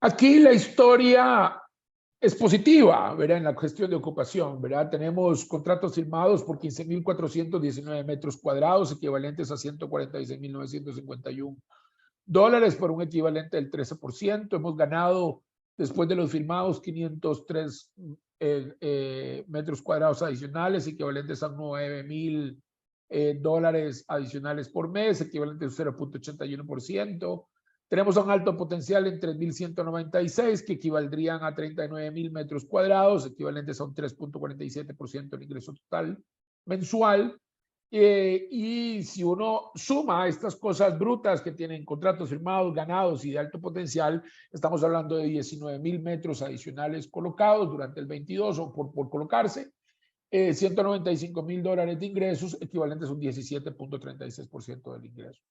Aquí la historia es positiva, ¿verdad? En la gestión de ocupación, ¿verdad? Tenemos contratos firmados por 15,419 metros cuadrados, equivalentes a $146,951 por un equivalente del 13%. Hemos ganado, después de los firmados, 503 metros cuadrados adicionales, equivalentes a $9,000 adicionales por mes, equivalente a 0.81%. Tenemos un alto potencial en 3,196, que equivaldrían a 39,000 metros cuadrados, equivalentes a un 3.47% del ingreso total mensual. Y si uno suma estas cosas brutas que tienen contratos firmados, ganados y de alto potencial, estamos hablando de 19,000 metros adicionales colocados durante el 22 o por colocarse, $195,000 de ingresos, equivalentes a un 17.36% del ingreso.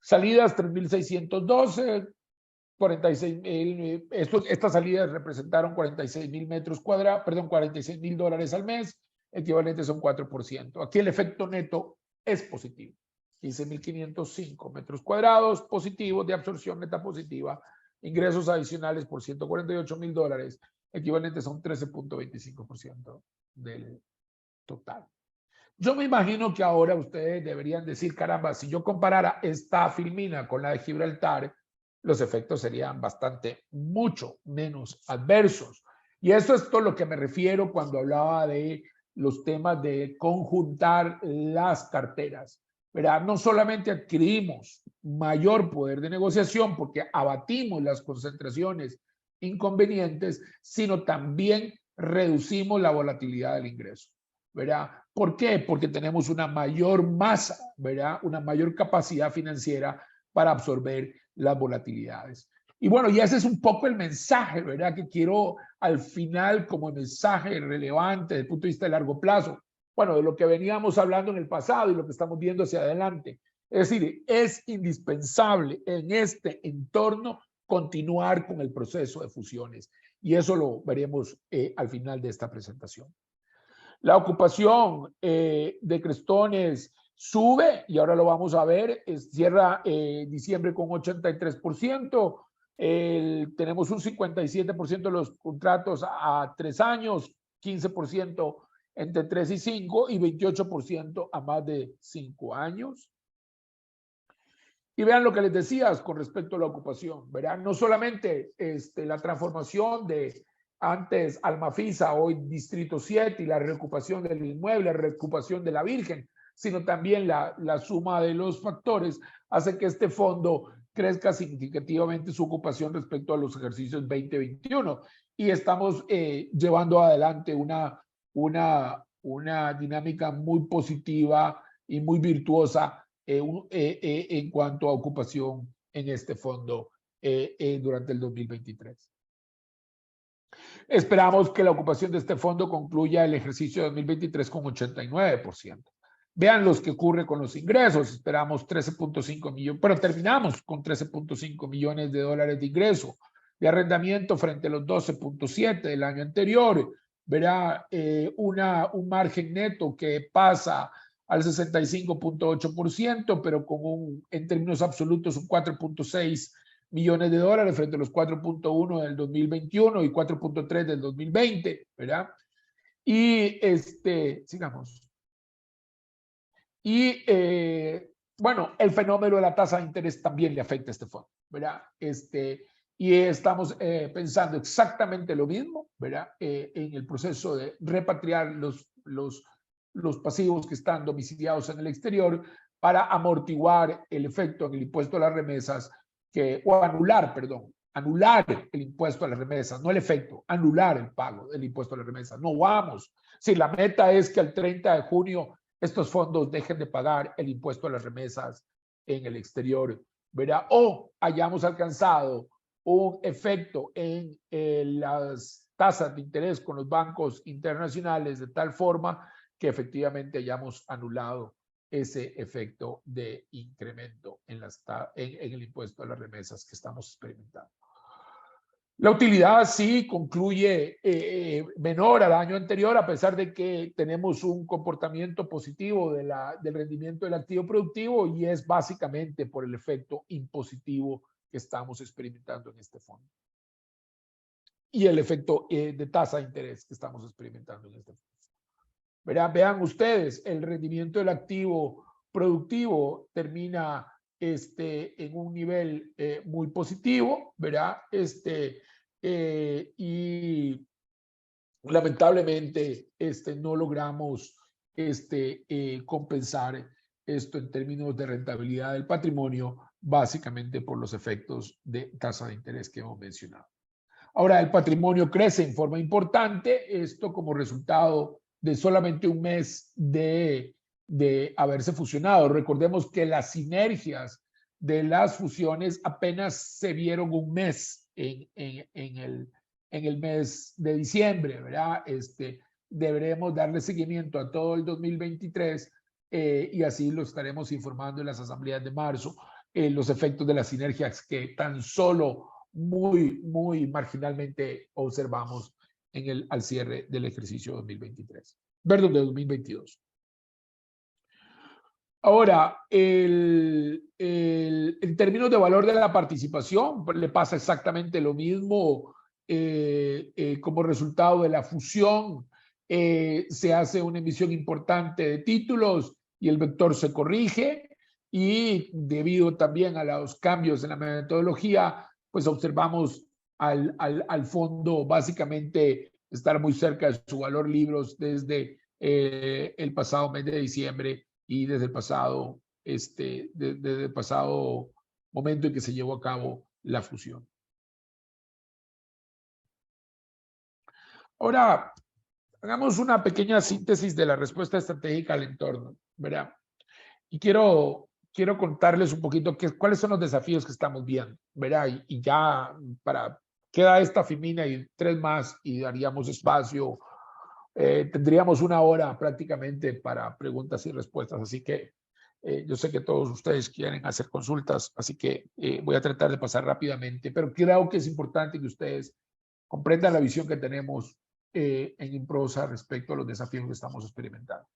Salidas 3,612, 46,000, estas salidas representaron 46,000 metros cuadrados, perdón, $46,000 al mes, equivalentes a un 4%. Aquí el efecto neto es positivo. 15,505 metros cuadrados positivos de absorción neta positiva ingresos adicionales por $148,000, equivalentes a un 13.25% del total. Yo me imagino que ahora ustedes deberían decir, caramba, si yo comparara esta filmina con la de Gibraltar, los efectos serían mucho menos adversos. Y eso es todo lo que me refiero cuando hablaba de los temas de conjuntar las carteras, ¿verdad? No solamente adquirimos mayor poder de negociación porque abatimos las concentraciones inconvenientes, sino también reducimos la volatilidad del ingreso, ¿verdad? ¿Por qué? Porque tenemos una mayor masa, ¿verdad? Una mayor capacidad financiera para absorber las volatilidades. Y bueno, y ese es un poco el mensaje, ¿verdad? Que quiero al final como mensaje relevante desde el punto de vista de largo plazo. Bueno, de lo que veníamos hablando en el pasado y lo que estamos viendo hacia adelante. Es decir, es indispensable en este entorno continuar con el proceso de fusiones. Y eso lo veremos al final de esta presentación. La ocupación de Crestones sube y ahora lo vamos a ver. Cierra diciembre con 83%. Tenemos un 57% de los contratos a 3 años, 15% entre 3 y 5 y 28% a más de 5 años. Y vean lo que les decías con respecto a la ocupación, ¿verdad? No solamente la transformación de antes Almafisa, hoy Distrito 7 y la reocupación del inmueble, la reocupación de la Virgen, sino también la suma de los factores hace que este fondo crezca significativamente su ocupación respecto a los ejercicios 2021. Y estamos llevando adelante una dinámica muy positiva y muy virtuosa en cuanto a ocupación en este fondo durante el 2023. Esperamos que la ocupación de este fondo concluya el ejercicio 2023 con 89%. Vean los que ocurre con los ingresos. Esperamos 13.5 millones, pero terminamos con 13.5 millones de dólares de ingreso de arrendamiento frente a los 12.7 del año anterior. Verá un margen neto que pasa al 65.8%, pero con en términos absolutos un 4.6 millones de dólares frente a los 4.1 del 2021 y 4.3 del 2020, ¿verdad? Y sigamos. Y bueno, el fenómeno de la tasa de interés también le afecta a este fondo, ¿verdad? Y estamos pensando exactamente lo mismo, ¿verdad? En el proceso de repatriar los pasivos que están domiciliados en el exterior para amortiguar el efecto en el impuesto a las remesas, anular el impuesto a las remesas, no el efecto, anular el pago del impuesto a las remesas. No vamos. Si la meta es que el 30 de junio estos fondos dejen de pagar el impuesto a las remesas en el exterior, ¿verdad? O hayamos alcanzado un efecto en las tasas de interés con los bancos internacionales de tal forma que efectivamente hayamos anulado ese efecto de incremento en el impuesto a las remesas que estamos experimentando. La utilidad sí concluye menor al año anterior, a pesar de que tenemos un comportamiento positivo del rendimiento del activo productivo, y es básicamente por el efecto impositivo que estamos experimentando en este fondo. Y el efecto de tasa de interés que estamos experimentando en este fondo. Vean ustedes, el rendimiento del activo productivo termina en un nivel muy positivo, ¿verdad? Y lamentablemente no logramos compensar esto en términos de rentabilidad del patrimonio, básicamente por los efectos de tasa de interés que hemos mencionado. Ahora, el patrimonio crece en forma importante, esto como resultado de solamente un mes de haberse fusionado. Recordemos que las sinergias de las fusiones apenas se vieron un mes en el mes de diciembre, ¿verdad? Deberemos darle seguimiento a todo el 2023 y así lo estaremos informando en las asambleas de marzo, los efectos de las sinergias que tan solo muy marginalmente observamos al cierre del ejercicio 2023, perdón, de 2022. Ahora, en términos de valor de la participación, pues, le pasa exactamente lo mismo como resultado de la fusión. Se hace una emisión importante de títulos y el vector se corrige, y debido también a los cambios en la metodología, pues observamos al fondo básicamente estar muy cerca de su valor libros desde el pasado mes de diciembre y desde el pasado, desde el pasado momento en que se llevó a cabo la fusión. Ahora, hagamos una pequeña síntesis de la respuesta estratégica al entorno, ¿verdad? Y quiero contarles un poquito cuáles son los desafíos que estamos viendo, ¿verdad? Y ya queda esta Femina y 3 más y daríamos espacio. Tendríamos 1 hora prácticamente para preguntas y respuestas, así que yo sé que todos ustedes quieren hacer consultas, así que voy a tratar de pasar rápidamente, pero creo que es importante que ustedes comprendan la visión que tenemos en Improsa respecto a los desafíos que estamos experimentando.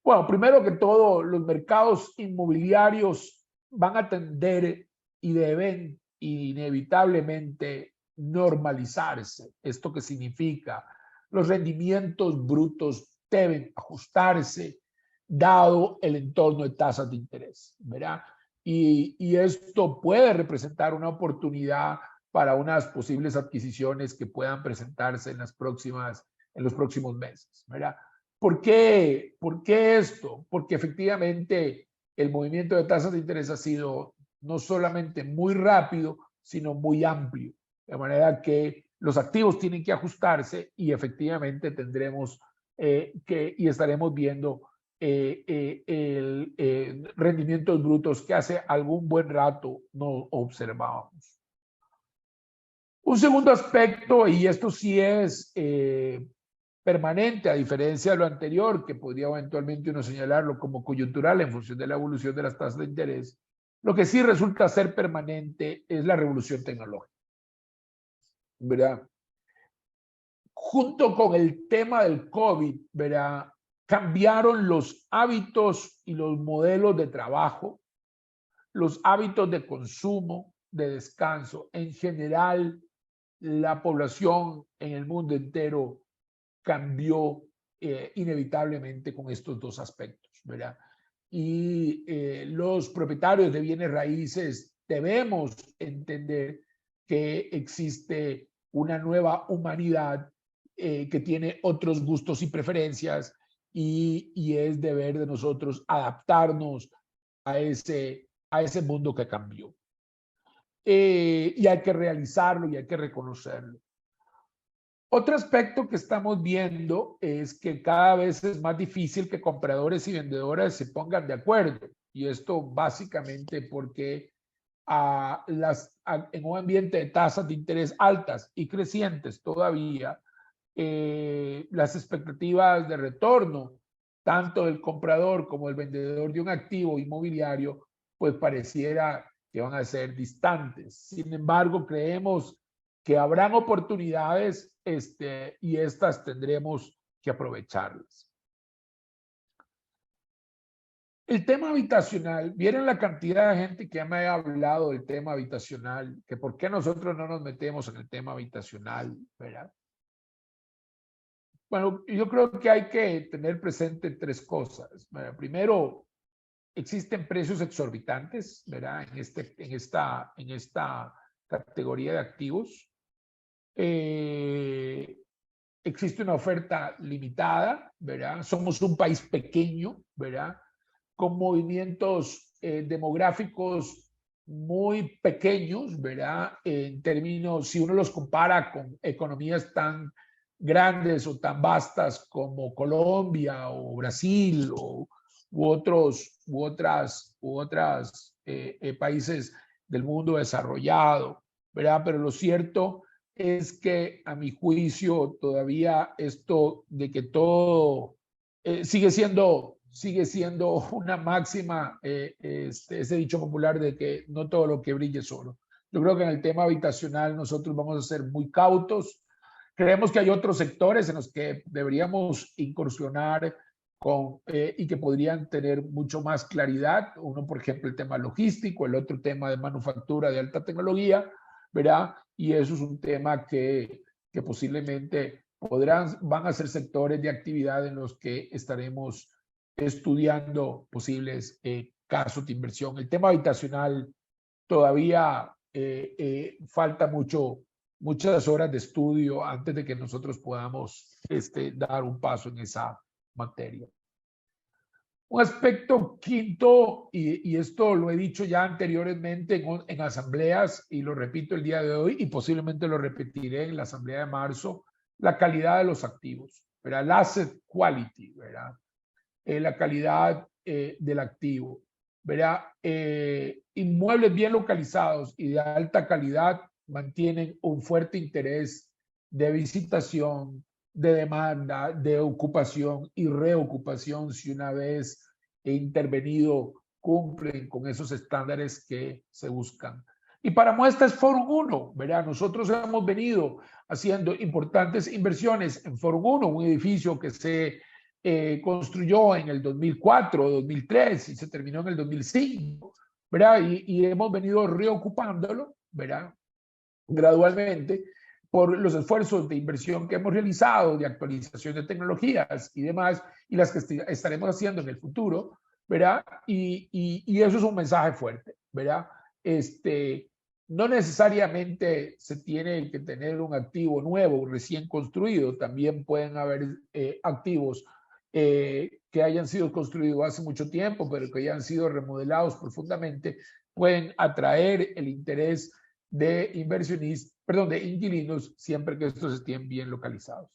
Bueno, primero que todo, los mercados inmobiliarios van a tender y deben inevitablemente normalizarse. ¿Esto qué significa? Los rendimientos brutos deben ajustarse dado el entorno de tasas de interés, ¿verdad? Y esto puede representar una oportunidad para unas posibles adquisiciones que puedan presentarse en los próximos meses, ¿verdad? ¿Por qué esto? Porque efectivamente el movimiento de tasas de interés ha sido no solamente muy rápido, sino muy amplio. De manera que los activos tienen que ajustarse y efectivamente tendremos y estaremos viendo rendimientos brutos que hace algún buen rato no observábamos. Un segundo aspecto, y esto sí es permanente, a diferencia de lo anterior, que podría eventualmente uno señalarlo como coyuntural en función de la evolución de las tasas de interés, lo que sí resulta ser permanente es la revolución tecnológica, ¿verdad? Junto con el tema del COVID, ¿verdad? Cambiaron los hábitos y los modelos de trabajo, los hábitos de consumo, de descanso. En general, la población en el mundo entero cambió inevitablemente con estos 2 aspectos, ¿verdad? Y los propietarios de bienes raíces debemos entender que existe una nueva humanidad que tiene otros gustos y preferencias, y es deber de nosotros adaptarnos a ese mundo que cambió. Y hay que realizarlo y hay que reconocerlo. Otro aspecto que estamos viendo es que cada vez es más difícil que compradores y vendedores se pongan de acuerdo. Y esto básicamente porque en un ambiente de tasas de interés altas y crecientes todavía, las expectativas de retorno, tanto del comprador como del vendedor de un activo inmobiliario, pues pareciera que van a ser distantes. Sin embargo, creemos que habrán oportunidades y estas tendremos que aprovecharlas. El tema habitacional, ¿vieron la cantidad de gente que me ha hablado del tema habitacional? Que por qué nosotros no nos metemos en el tema habitacional, ¿verdad? Bueno, yo creo que hay que tener presente 3 cosas. Bueno, primero, existen precios exorbitantes, ¿verdad? En esta categoría de activos. Existe una oferta limitada, ¿verdad? Somos un país pequeño, ¿verdad? Con movimientos demográficos muy pequeños, ¿verdad? En términos, si uno los compara con economías tan grandes o tan vastas como Colombia o Brasil u otros países del mundo desarrollado, ¿verdad? Pero lo cierto es que, a mi juicio, todavía esto de que todo sigue siendo una máxima, ese dicho popular de que no todo lo que brille es oro. Yo creo que en el tema habitacional nosotros vamos a ser muy cautos. Creemos que hay otros sectores en los que deberíamos incursionar, y que podrían tener mucho más claridad. Uno, por ejemplo, el tema logístico, el otro tema de manufactura de alta tecnología, ¿verdad? Y eso es un tema que posiblemente van a ser sectores de actividad en los que estaremos estudiando posibles casos de inversión. El tema habitacional todavía falta muchas horas de estudio antes de que nosotros podamos dar un paso en esa materia. Un aspecto quinto, y esto lo he dicho ya anteriormente en asambleas, y lo repito el día de hoy, y posiblemente lo repetiré en la asamblea de marzo, la calidad de los activos, ¿verdad? El asset quality, ¿verdad? La calidad del activo, ¿verdad? Inmuebles bien localizados y de alta calidad mantienen un fuerte interés de visitación, de demanda, de ocupación y reocupación si una vez intervenido cumplen con esos estándares que se buscan. Y para muestra es Forum 1, ¿verdad? Nosotros hemos venido haciendo importantes inversiones en Forum 1, un edificio que se construyó en el 2004, 2003 y se terminó en el 2005, ¿verdad? Y hemos venido reocupándolo, ¿verdad? Gradualmente por los esfuerzos de inversión que hemos realizado, de actualización de tecnologías y demás, y las que estaremos haciendo en el futuro, ¿verdad? Y eso es un mensaje fuerte, ¿verdad? No necesariamente se tiene que tener un activo nuevo, recién construido, también pueden haber activos que hayan sido construidos hace mucho tiempo, pero que hayan sido remodelados profundamente, pueden atraer el interés de inversionistas, perdón, de inquilinos, siempre que estos estén bien localizados.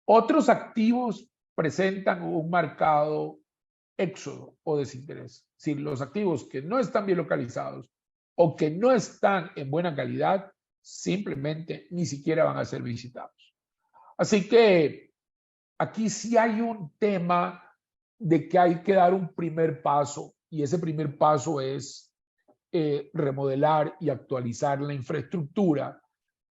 Otros activos presentan un marcado éxodo o desinterés. Si los activos que no están bien localizados o que no están en buena calidad, simplemente ni siquiera van a ser visitados. Así que aquí sí hay un tema de que hay que dar un primer paso, y ese primer paso es remodelar y actualizar la infraestructura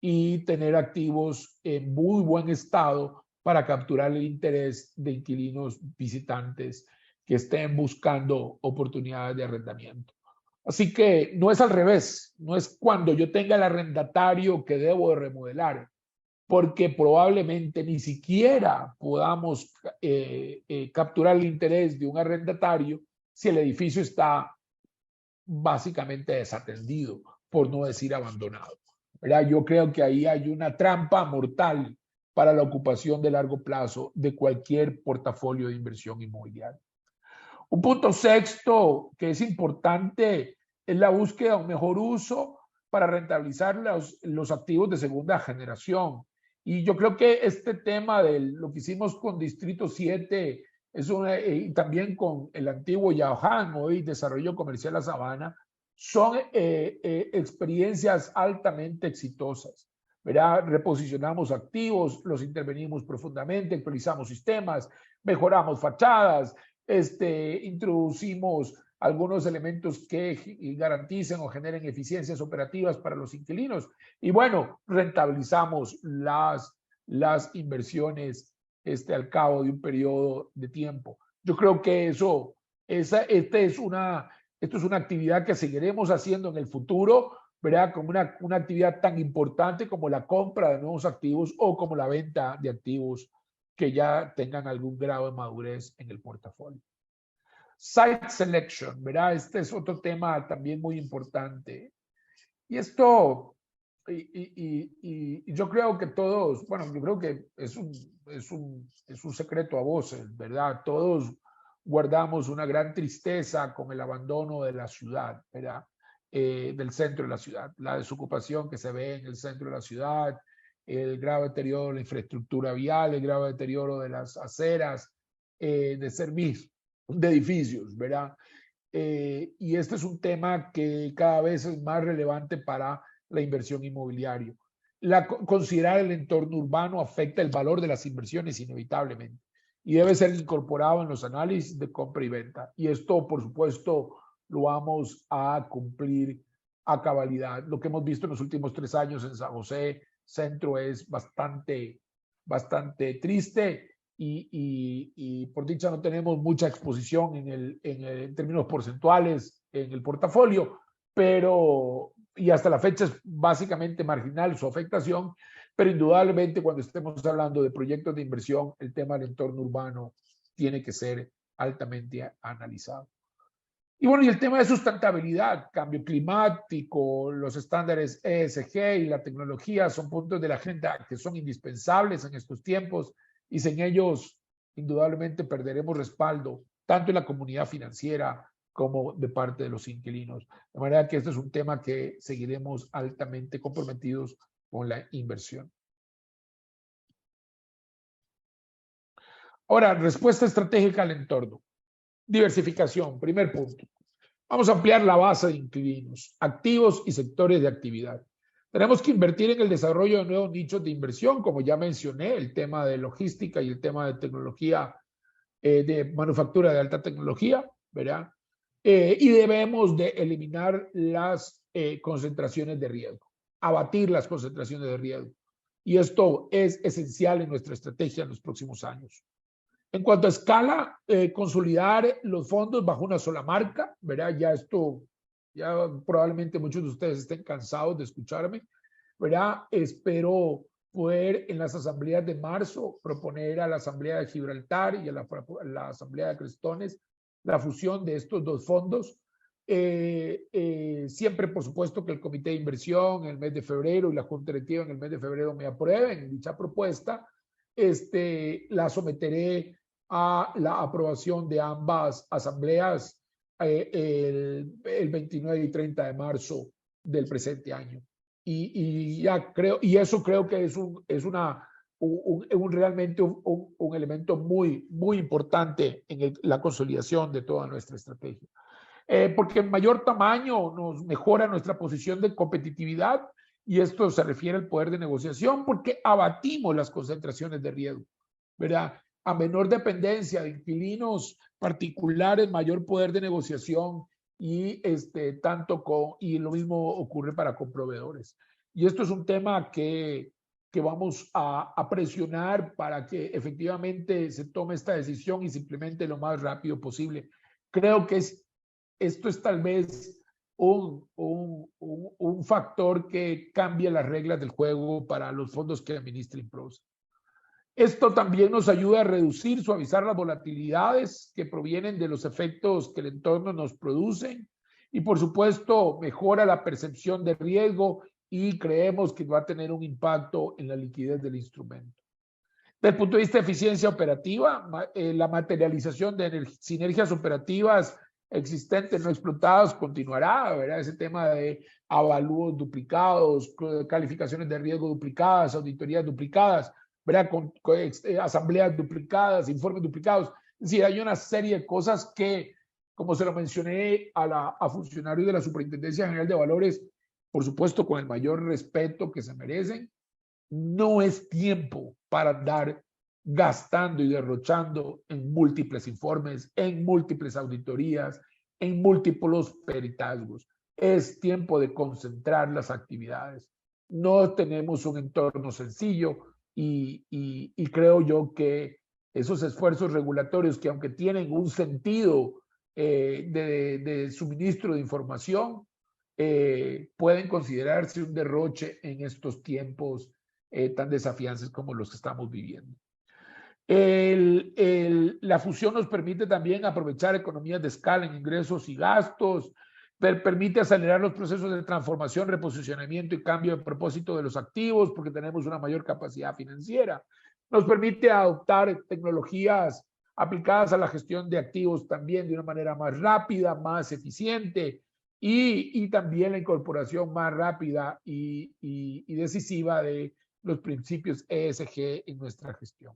y tener activos en muy buen estado para capturar el interés de inquilinos visitantes que estén buscando oportunidades de arrendamiento. Así que no es al revés, no es cuando yo tenga el arrendatario que debo de remodelar, porque probablemente ni siquiera podamos capturar el interés de un arrendatario si el edificio está básicamente desatendido, por no decir abandonado, ¿verdad? Yo creo que ahí hay una trampa mortal para la ocupación de largo plazo de cualquier portafolio de inversión inmobiliaria. Un punto sexto que es importante es la búsqueda de un mejor uso para rentabilizar los activos de segunda generación. Y yo creo que este tema de lo que hicimos con Distrito 7 y también con el antiguo Yaohan, hoy Desarrollo Comercial La Sabana, son experiencias altamente exitosas, ¿verdad? Reposicionamos activos, los intervenimos profundamente, actualizamos sistemas, mejoramos fachadas, introducimos algunos elementos que garanticen o generen eficiencias operativas para los inquilinos y bueno, rentabilizamos las inversiones al cabo de un periodo de tiempo. Yo creo que esto es una actividad que seguiremos haciendo en el futuro, ¿verdad? Como una actividad tan importante como la compra de nuevos activos o como la venta de activos que ya tengan algún grado de madurez en el portafolio. Site selection, ¿verdad? Este es otro tema también muy importante. Y esto, y yo creo que todos, bueno, yo creo que es un secreto a voces, ¿verdad? Todos guardamos una gran tristeza con el abandono de la ciudad, ¿verdad? Del centro de la ciudad, la desocupación que se ve en el centro de la ciudad, el grave deterioro de la infraestructura vial, el grave deterioro de las aceras, de servicios, de edificios, ¿verdad? Y este es un tema que cada vez es más relevante para la inversión inmobiliaria. Considerar el entorno urbano afecta el valor de las inversiones inevitablemente y debe ser incorporado en los análisis de compra y venta. Y esto, por supuesto, lo vamos a cumplir a cabalidad. Lo que hemos visto en los últimos 3 años en San José Centro es bastante triste y por dicha no tenemos mucha exposición en términos porcentuales en el portafolio, pero y hasta la fecha es básicamente marginal su afectación, pero indudablemente cuando estemos hablando de proyectos de inversión, el tema del entorno urbano tiene que ser altamente analizado. Y bueno, y el tema de sustentabilidad, cambio climático, los estándares ESG y la tecnología son puntos de la agenda que son indispensables en estos tiempos y sin ellos indudablemente perderemos respaldo tanto en la comunidad financiera como de parte de los inquilinos. De manera que este es un tema que seguiremos altamente comprometidos con la inversión. Ahora, respuesta estratégica al entorno. Diversificación, primer punto. Vamos a ampliar la base de inquilinos, activos y sectores de actividad. Tenemos que invertir en el desarrollo de nuevos nichos de inversión, como ya mencioné, el tema de logística y el tema de tecnología, de manufactura de alta tecnología, ¿verdad? Y debemos de eliminar las concentraciones de riesgo, abatir las concentraciones de riesgo. Y esto es esencial en nuestra estrategia en los próximos años. En cuanto a escala, consolidar los fondos bajo una sola marca, ¿verdad? Ya probablemente muchos de ustedes estén cansados de escucharme, ¿verdad? Espero poder en las asambleas de marzo proponer a la Asamblea de Gibraltar y a la Asamblea de Crestones la fusión de estos dos fondos. Siempre, por supuesto, que el Comité de Inversión en el mes de febrero y la Junta Directiva en el mes de febrero me aprueben dicha propuesta. La someteré a la aprobación de ambas asambleas el 29 y 30 de marzo del presente año. Y ya creo, y eso creo que es realmente un elemento muy, muy importante en la consolidación de toda nuestra estrategia. Porque el mayor tamaño nos mejora nuestra posición de competitividad y esto se refiere al poder de negociación porque abatimos las concentraciones de riesgo, ¿verdad? A menor dependencia de inquilinos particulares, mayor poder de negociación y y lo mismo ocurre para con proveedores. Y esto es un tema que vamos a presionar para que efectivamente se tome esta decisión y se implemente lo más rápido posible. Creo que esto es tal vez un factor que cambia las reglas del juego para los fondos que administra Improsa. Esto también nos ayuda a reducir, suavizar las volatilidades que provienen de los efectos que el entorno nos produce y por supuesto mejora la percepción de riesgo y creemos que va a tener un impacto en la liquidez del instrumento. Desde el punto de vista de eficiencia operativa, la materialización de sinergias operativas existentes no explotadas continuará, ¿verdad? Ese tema de avalúos duplicados, calificaciones de riesgo duplicadas, auditorías duplicadas, ¿verdad? Con asambleas duplicadas, informes duplicados. Es decir, hay una serie de cosas que, como se lo mencioné a funcionarios de la Superintendencia General de Valores, por supuesto con el mayor respeto que se merecen, no es tiempo para andar gastando y derrochando en múltiples informes, en múltiples auditorías, en múltiples peritazgos. Es tiempo de concentrar las actividades. No tenemos un entorno sencillo y creo yo que esos esfuerzos regulatorios que aunque tienen un sentido de suministro de información, pueden considerarse un derroche en estos tiempos tan desafiantes como los que estamos viviendo. La fusión nos permite también aprovechar economías de escala en ingresos y gastos, permite acelerar los procesos de transformación, reposicionamiento y cambio de propósito de los activos porque tenemos una mayor capacidad financiera. Nos permite adoptar tecnologías aplicadas a la gestión de activos también de una manera más rápida, más eficiente y también la incorporación más rápida y decisiva de los principios ESG en nuestra gestión.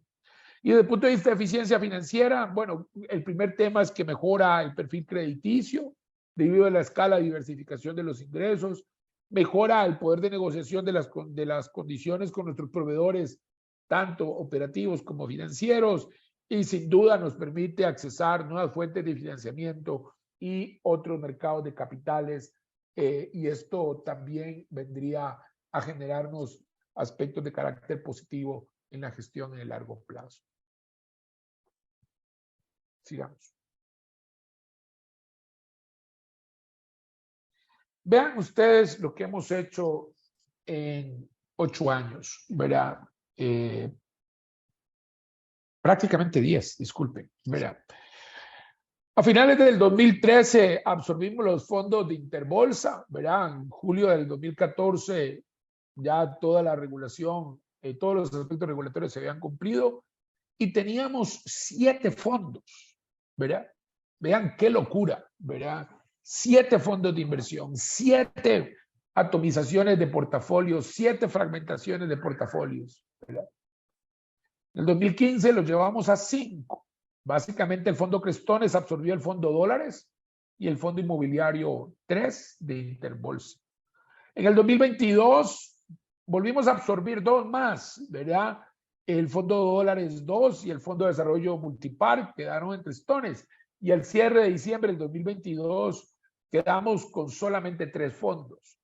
Y desde el punto de vista de eficiencia financiera, bueno, el primer tema es que mejora el perfil crediticio debido a la escala de diversificación de los ingresos, mejora el poder de negociación de las condiciones con nuestros proveedores, tanto operativos como financieros, y sin duda nos permite accesar nuevas fuentes de financiamiento y otros mercados de capitales, y esto también vendría a generarnos aspectos de carácter positivo en la gestión en el largo plazo. Sigamos. Vean ustedes lo que hemos hecho en 8 años, ¿verdad? Prácticamente 10, disculpen, ¿verdad? A finales del 2013 absorbimos los fondos de Interbolsa, ¿verdad? En julio del 2014 ya toda la regulación, todos los aspectos regulatorios se habían cumplido y teníamos 7 fondos, ¿verdad? Vean qué locura, ¿verdad? 7 fondos de inversión, 7 atomizaciones de portafolios, 7 fragmentaciones de portafolios, ¿verdad? En el 2015 los llevamos a 5. Básicamente el fondo Crestones absorbió el fondo Dólares y el fondo inmobiliario 3 de Interbolsa. En el 2022 volvimos a absorbir 2 más, ¿verdad? El fondo Dólares 2 y el fondo de desarrollo Multipar quedaron en Crestones. Y al cierre de diciembre del 2022 quedamos con solamente 3 fondos.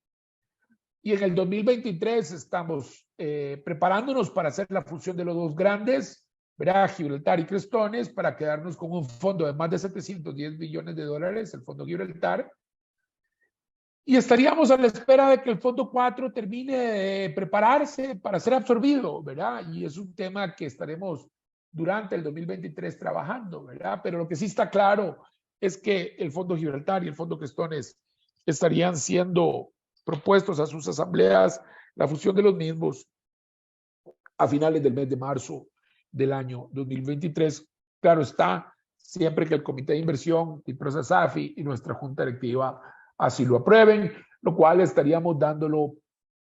Y en el 2023 estamos preparándonos para hacer la fusión de los 2 grandes, ¿verdad? Gibraltar y Crestones, para quedarnos con un fondo de más de 710 billones de dólares, el fondo Gibraltar. Y estaríamos a la espera de que el fondo 4 termine de prepararse para ser absorbido, ¿verdad? Y es un tema que estaremos durante el 2023 trabajando, ¿verdad? Pero lo que sí está claro es que el fondo Gibraltar y el fondo Crestones estarían siendo propuestos a sus asambleas, la fusión de los mismos a finales del mes de marzo del año 2023. Claro está, siempre que el Comité de Inversión, el PROSASAFI y nuestra Junta Directiva así lo aprueben, lo cual estaríamos dándolo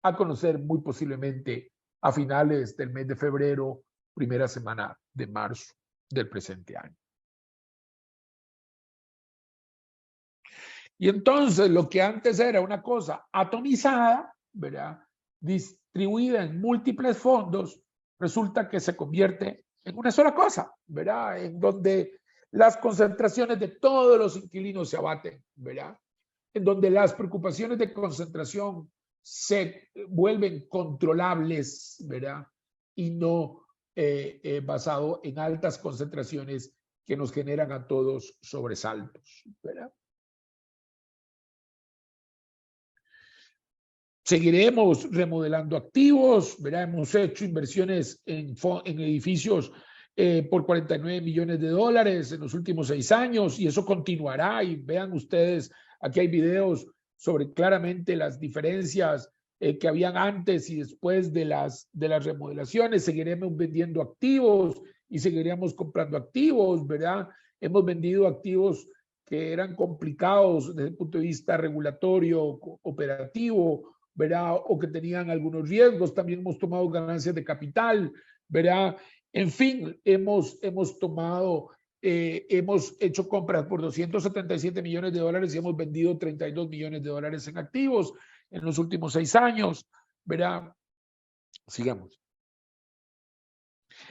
a conocer muy posiblemente a finales del mes de febrero, primera semana de marzo del presente año. Y entonces lo que antes era una cosa atomizada, ¿verdad? Distribuida en múltiples fondos, resulta que se convierte en una sola cosa, ¿verdad? En donde las concentraciones de todos los inquilinos se abaten, ¿verdad? En donde las preocupaciones de concentración se vuelven controlables, ¿verdad? Y no basado en altas concentraciones que nos generan a todos sobresaltos, ¿verdad? Seguiremos remodelando activos, ¿verdad? Hemos hecho inversiones en edificios por 49 millones de dólares en los últimos 6 años y eso continuará. Y vean ustedes, aquí hay videos sobre claramente las diferencias que habían antes y después de las remodelaciones. Seguiremos vendiendo activos y seguiremos comprando activos, ¿verdad? Hemos vendido activos que eran complicados desde el punto de vista regulatorio, operativo, ¿verdad? O que tenían algunos riesgos. También hemos tomado ganancias de capital, ¿verdad? En fin, hemos hecho compras por 277 millones de dólares y hemos vendido 32 millones de dólares en activos en los últimos 6 años, ¿verdad? Sigamos.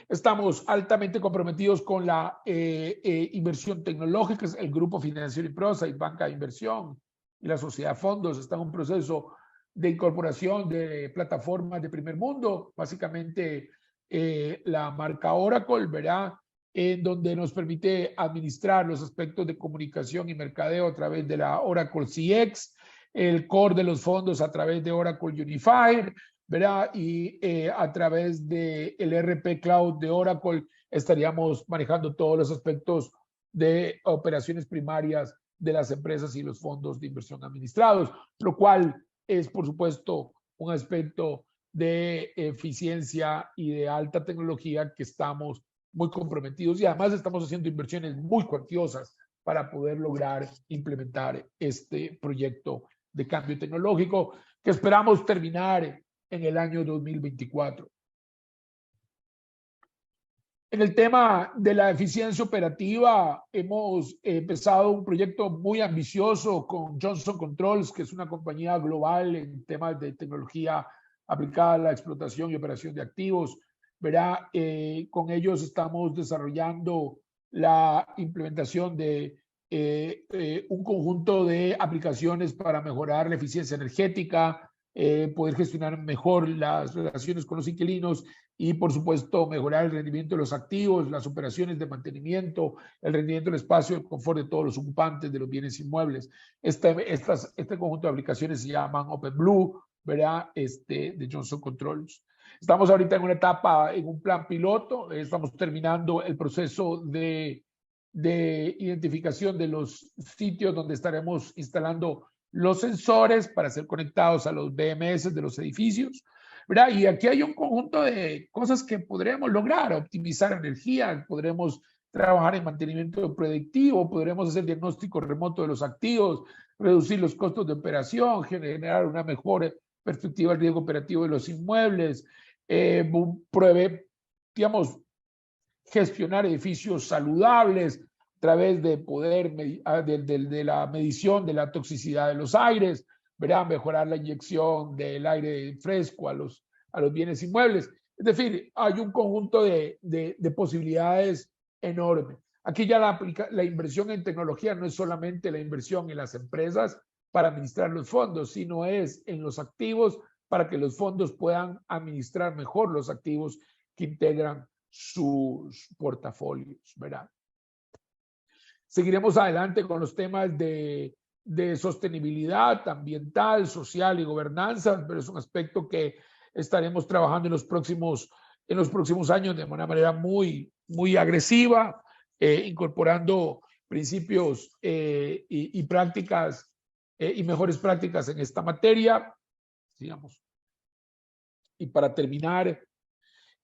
Estamos altamente comprometidos con la inversión tecnológica. El Grupo Financiero Improsa y Banca de Inversión y la Sociedad Fondos están en un proceso de incorporación de plataformas de primer mundo, básicamente la marca Oracle, ¿verdad? En donde nos permite administrar los aspectos de comunicación y mercadeo a través de la Oracle CX, el core de los fondos a través de Oracle Unified, ¿verdad? Y a través del ERP Cloud de Oracle estaríamos manejando todos los aspectos de operaciones primarias de las empresas y los fondos de inversión administrados, lo cual es, por supuesto, un aspecto de eficiencia y de alta tecnología que estamos muy comprometidos y además estamos haciendo inversiones muy cuantiosas para poder lograr implementar este proyecto de cambio tecnológico que esperamos terminar en el año 2024. En el tema de la eficiencia operativa, hemos empezado un proyecto muy ambicioso con Johnson Controls, que es una compañía global en temas de tecnología aplicada a la explotación y operación de activos, ¿verdad? Con ellos estamos desarrollando la implementación de un conjunto de aplicaciones para mejorar la eficiencia energética, poder gestionar mejor las relaciones con los inquilinos y, por supuesto, mejorar el rendimiento de los activos, las operaciones de mantenimiento, el rendimiento del espacio, el confort de todos los ocupantes de los bienes inmuebles. Este conjunto de aplicaciones se llaman OpenBlue, ¿verdad? De Johnson Controls. Estamos ahorita en una etapa, en un plan piloto. Estamos terminando el proceso de identificación de los sitios donde estaremos instalando los sensores para ser conectados a los BMS de los edificios, ¿verdad? Y aquí hay un conjunto de cosas que podremos lograr: optimizar energía, podremos trabajar en mantenimiento predictivo, podremos hacer diagnóstico remoto de los activos, reducir los costos de operación, generar una mejor perspectiva del riesgo operativo de los inmuebles, digamos, gestionar edificios saludables a través de poder de la medición de la toxicidad de los aires, ¿verdad? Mejorar la inyección del aire fresco a los bienes inmuebles. Es decir, hay un conjunto de posibilidades enorme. Aquí ya la inversión en tecnología no es solamente la inversión en las empresas para administrar los fondos, sino es en los activos para que los fondos puedan administrar mejor los activos que integran sus portafolios, ¿verdad? Seguiremos adelante con los temas de sostenibilidad ambiental, social y gobernanza, pero es un aspecto que estaremos trabajando en los próximos años de una manera muy agresiva, incorporando principios y prácticas y mejores prácticas en esta materia. Sigamos. Y para terminar,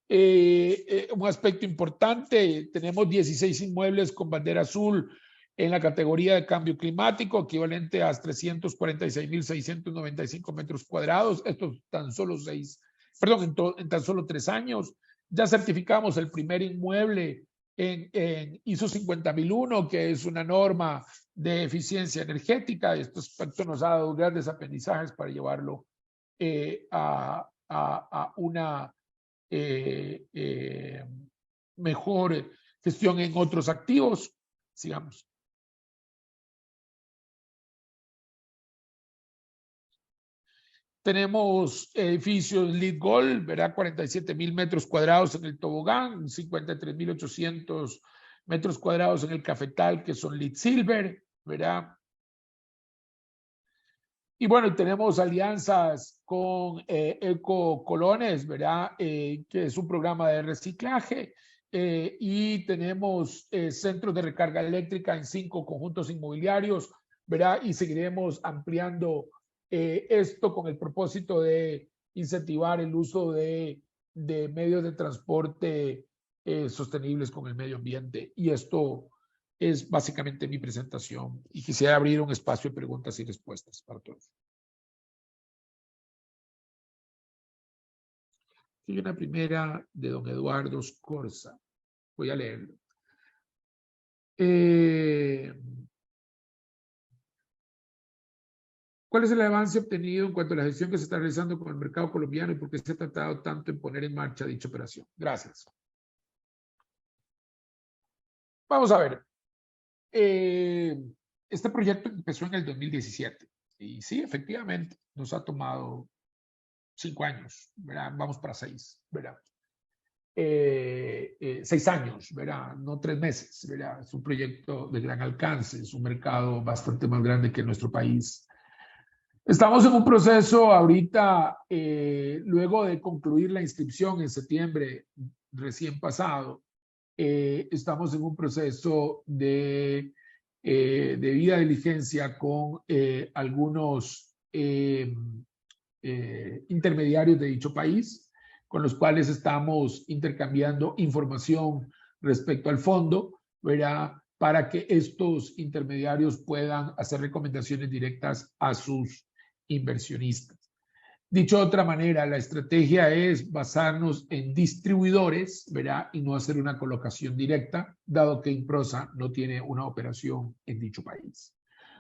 un aspecto importante: tenemos 16 inmuebles con bandera azul en la categoría de cambio climático, equivalente a 346.695 metros cuadrados. Esto tan solo en tan solo 3 años. Ya certificamos el primer inmueble en ISO 50001, que es una norma de eficiencia energética. Este aspecto nos ha dado grandes aprendizajes para llevarlo a una mejor gestión en otros activos. Sigamos. Tenemos edificios LEED Gold, ¿verdad? 47.000 metros cuadrados en el tobogán, 53.800 metros cuadrados en el cafetal, que son LEED Silver, ¿verdad? Y bueno, tenemos alianzas con Ecocolones, ¿verdad? Que es un programa de reciclaje. Y tenemos centros de recarga eléctrica en 5 conjuntos inmobiliarios, ¿verdad? Y seguiremos ampliando esto con el propósito de incentivar el uso de medios de transporte sostenibles con el medio ambiente. Y esto es básicamente mi presentación, y quisiera abrir un espacio de preguntas y respuestas para todos. Hay una primera de don Eduardo Scorza. Voy a leerlo. ¿Cuál es el avance obtenido en cuanto a la gestión que se está realizando con el mercado colombiano y por qué se ha tratado tanto en poner en marcha dicha operación? Gracias. Vamos a ver. Este proyecto empezó en el 2017 y sí, efectivamente, nos ha tomado 5 años, ¿verdad? Vamos para 6, ¿verdad? 6 años, ¿verdad? No 3 meses, ¿verdad? Es un proyecto de gran alcance, es un mercado bastante más grande que nuestro país. Estamos en un proceso ahorita, luego de concluir la inscripción en septiembre recién pasado, estamos en un proceso de debida diligencia con algunos intermediarios de dicho país, con los cuales estamos intercambiando información respecto al fondo, ¿verdad? Para que estos intermediarios puedan hacer recomendaciones directas a sus inversionistas. Dicho de otra manera, la estrategia es basarnos en distribuidores, ¿verdad? Y no hacer una colocación directa, dado que Improsa no tiene una operación en dicho país,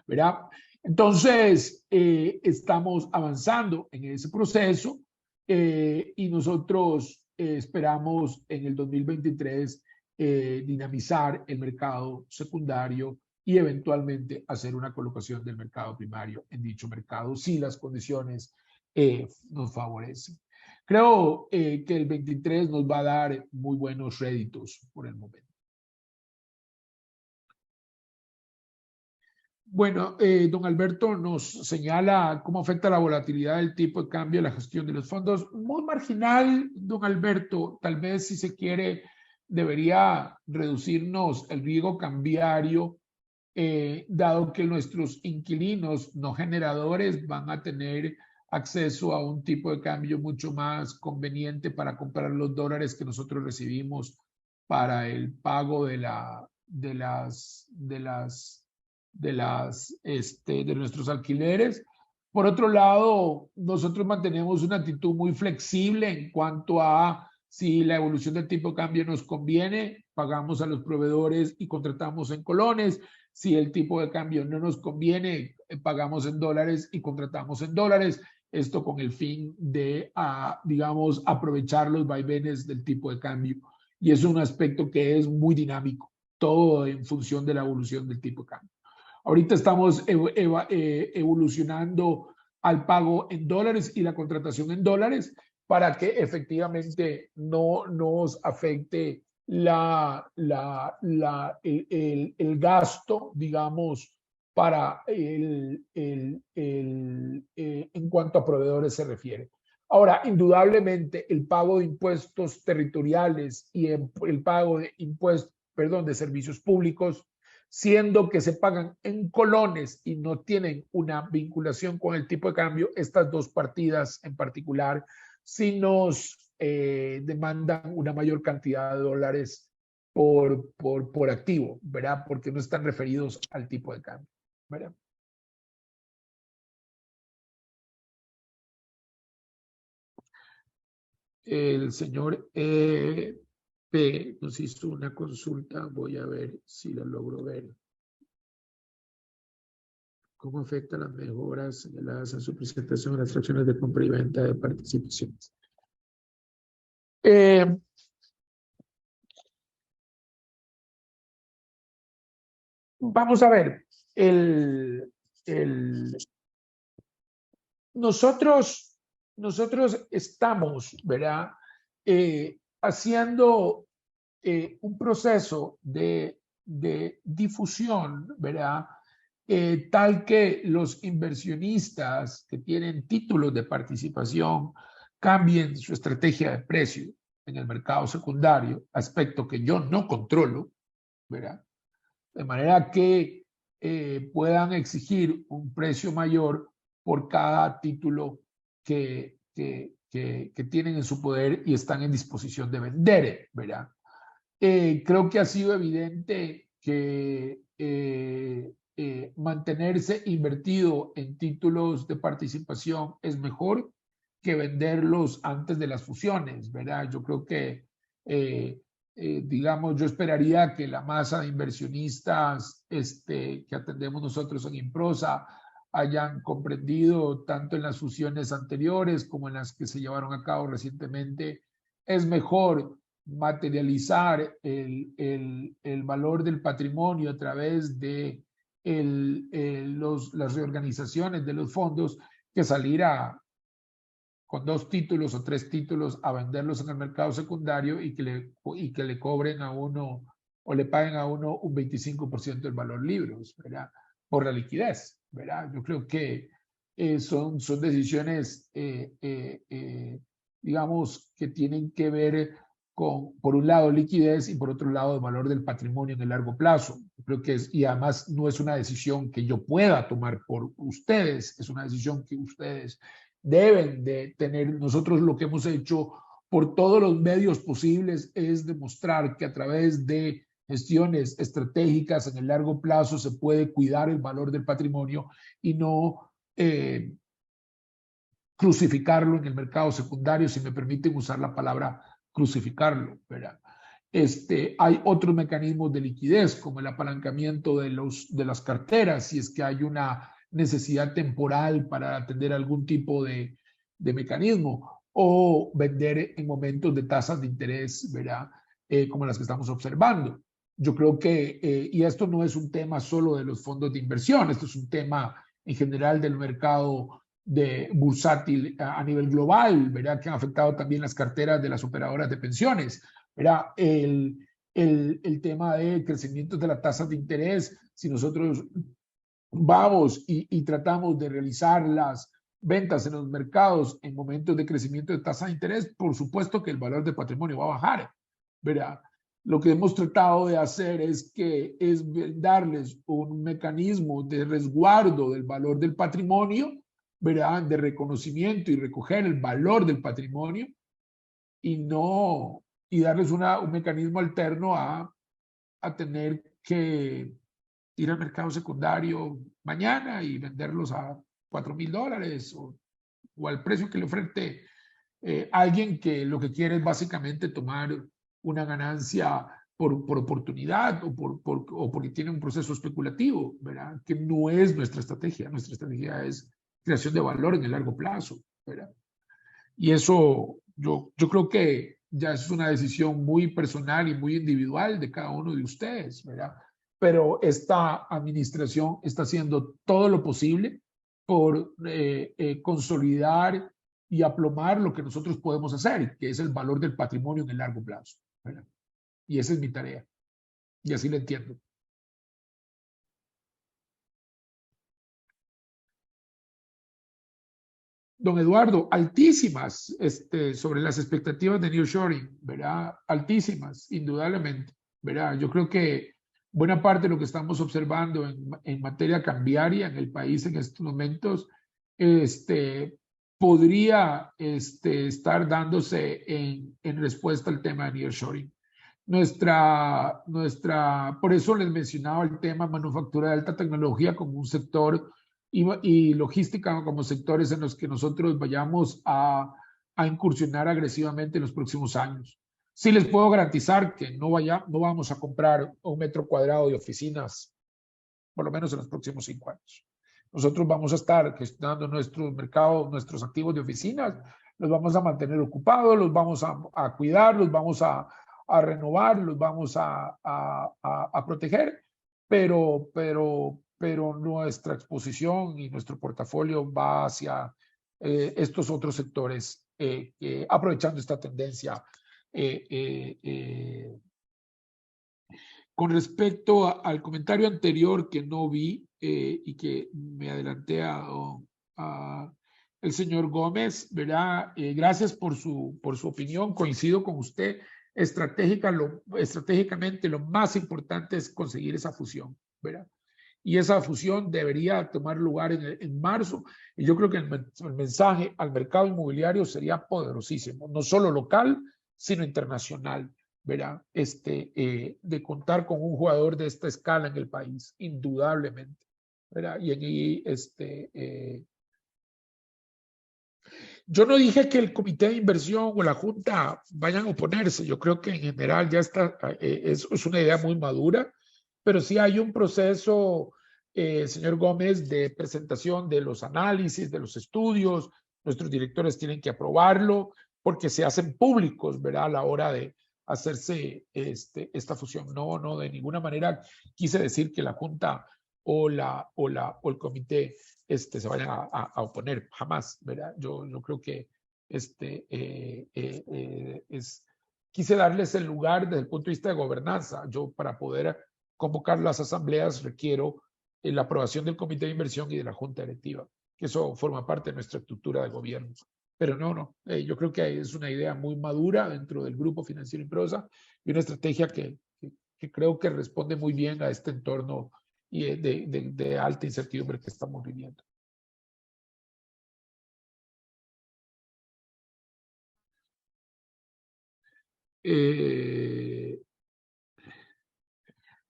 ¿verdad? Entonces, estamos avanzando en ese proceso y nosotros esperamos en el 2023 dinamizar el mercado secundario y eventualmente hacer una colocación del mercado primario en dicho mercado, si las condiciones nos favorece. Creo que el 23 nos va a dar muy buenos réditos por el momento. Bueno, don Alberto nos señala cómo afecta la volatilidad del tipo de cambio a la gestión de los fondos. Muy marginal, don Alberto. Tal vez, si se quiere, debería reducirnos el riesgo cambiario, dado que nuestros inquilinos no generadores van a tener acceso a un tipo de cambio mucho más conveniente para comprar los dólares que nosotros recibimos para el pago de nuestros alquileres. Por otro lado, nosotros mantenemos una actitud muy flexible en cuanto a si la evolución del tipo de cambio nos conviene, pagamos a los proveedores y contratamos en colones. Si el tipo de cambio no nos conviene, pagamos en dólares y contratamos en dólares. Esto con el fin de, digamos, aprovechar los vaivenes del tipo de cambio. Y es un aspecto que es muy dinámico, todo en función de la evolución del tipo de cambio. Ahorita estamos evolucionando al pago en dólares y la contratación en dólares para que efectivamente no nos afecte el gasto, digamos, para en cuanto a proveedores se refiere. Ahora, indudablemente, el pago de impuestos territoriales y el pago de impuestos, de servicios públicos, siendo que se pagan en colones y no tienen una vinculación con el tipo de cambio, estas dos partidas en particular sí nos demandan una mayor cantidad de dólares por activo, ¿verdad? Porque no están referidos al tipo de cambio, ¿verdad? El señor P nos hizo una consulta, voy a ver si la logro ver. ¿Cómo afecta las mejoras señaladas en su presentación a las fracciones de compra y venta de participaciones? Vamos a ver, nosotros estamos, ¿verdad? Haciendo un proceso de difusión, ¿verdad? Tal que los inversionistas que tienen títulos de participación cambien su estrategia de precio en el mercado secundario, aspecto que yo no controlo, ¿verdad? De manera que puedan exigir un precio mayor por cada título que tienen en su poder y están en disposición de vender, ¿verdad? Creo que ha sido evidente que mantenerse invertido en títulos de participación es mejor que venderlos antes de las fusiones, ¿verdad? Yo creo que, digamos, yo esperaría que la masa de inversionistas que atendemos nosotros en Improsa hayan comprendido tanto en las fusiones anteriores como en las que se llevaron a cabo recientemente. Es mejor materializar el valor del patrimonio a través de las reorganizaciones de los fondos que salir con 2 títulos o 3 títulos a venderlos en el mercado secundario y que le cobren a uno o le paguen a uno un 25% del valor libros, ¿verdad? Por la liquidez, ¿verdad? Yo creo que son decisiones, digamos, que tienen que ver con, por un lado, liquidez y por otro lado, el valor del patrimonio en el largo plazo. Creo que y además no es una decisión que yo pueda tomar por ustedes, es una decisión que ustedes deben de tener. Nosotros lo que hemos hecho por todos los medios posibles es demostrar que a través de gestiones estratégicas en el largo plazo se puede cuidar el valor del patrimonio y no crucificarlo en el mercado secundario, si me permiten usar la palabra crucificarlo, ¿verdad? Hay otros mecanismos de liquidez, como el apalancamiento de las carteras, si es que hay una necesidad temporal para atender algún tipo de mecanismo, o vender en momentos de tasas de interés, ¿verdad? Como las que estamos observando. Yo creo que, y esto no es un tema solo de los fondos de inversión, esto es un tema en general del mercado bursátil a nivel global, ¿verdad? Que han afectado también las carteras de las operadoras de pensiones, ¿verdad? El tema de crecimiento de las tasas de interés, si nosotros vamos y tratamos de realizar las ventas en los mercados en momentos de crecimiento de tasa de interés, por supuesto que el valor del patrimonio va a bajar, ¿verdad? Lo que hemos tratado de hacer es darles un mecanismo de resguardo del valor del patrimonio, ¿verdad? De reconocimiento y recoger el valor del patrimonio y darles un mecanismo alterno a tener que ir al mercado secundario mañana y venderlos a $4,000 o al precio que le ofrece alguien que lo que quiere es básicamente tomar una ganancia por oportunidad o porque tiene un proceso especulativo, ¿verdad? Que no es nuestra estrategia. Nuestra estrategia es creación de valor en el largo plazo, ¿verdad? Y eso yo creo que ya es una decisión muy personal y muy individual de cada uno de ustedes, ¿verdad? Pero esta administración está haciendo todo lo posible por consolidar y aplomar lo que nosotros podemos hacer, que es el valor del patrimonio en el largo plazo, ¿verdad? Y esa es mi tarea. Y así lo entiendo. Don Eduardo, altísimas sobre las expectativas de nearshoring, ¿verdad? Altísimas, indudablemente, ¿verdad? Yo creo que buena parte de lo que estamos observando en materia cambiaria en el país en estos momentos podría estar dándose en respuesta al tema de nearshoring. Por eso les mencionaba el tema manufactura de alta tecnología como un sector y logística como sectores en los que nosotros vayamos a incursionar agresivamente en los próximos años. Sí les puedo garantizar que no vamos a comprar 1 metro cuadrado de oficinas, por lo menos en los próximos 5 años. Nosotros vamos a estar gestionando nuestros mercados, nuestros activos de oficinas, los vamos a mantener ocupados, los vamos a cuidar, los vamos a renovar, los vamos a proteger, pero nuestra exposición y nuestro portafolio va hacia estos otros sectores, aprovechando esta tendencia. Con respecto al comentario anterior que no vi y que me adelanté a el señor Gómez, ¿verdad? Gracias por su opinión, coincido con usted. Estratégicamente lo más importante es conseguir esa fusión, ¿verdad? Y esa fusión debería tomar lugar en marzo. Y yo creo que el mensaje al mercado inmobiliario sería poderosísimo, no solo local, sino internacional, ¿verdad? De contar con un jugador de esta escala en el país, indudablemente, ¿verdad? Y ahí, yo no dije que el comité de inversión o la junta vayan a oponerse. Yo creo que en general ya está, es una idea muy madura, pero sí hay un proceso, señor Gómez, de presentación de los análisis, de los estudios. Nuestros directores tienen que aprobarlo porque se hacen públicos, ¿verdad? A la hora de hacerse esta fusión. No, de ninguna manera quise decir que la junta o el comité se vayan a oponer, jamás, ¿verdad? Yo creo que quise darles el lugar desde el punto de vista de gobernanza. Yo, para poder convocar las asambleas, requiero la aprobación del comité de inversión y de la junta directiva, que eso forma parte de nuestra estructura de gobierno. Pero yo creo que es una idea muy madura dentro del Grupo Financiero Improsa y una estrategia que creo que responde muy bien a este entorno y de alta incertidumbre que estamos viviendo.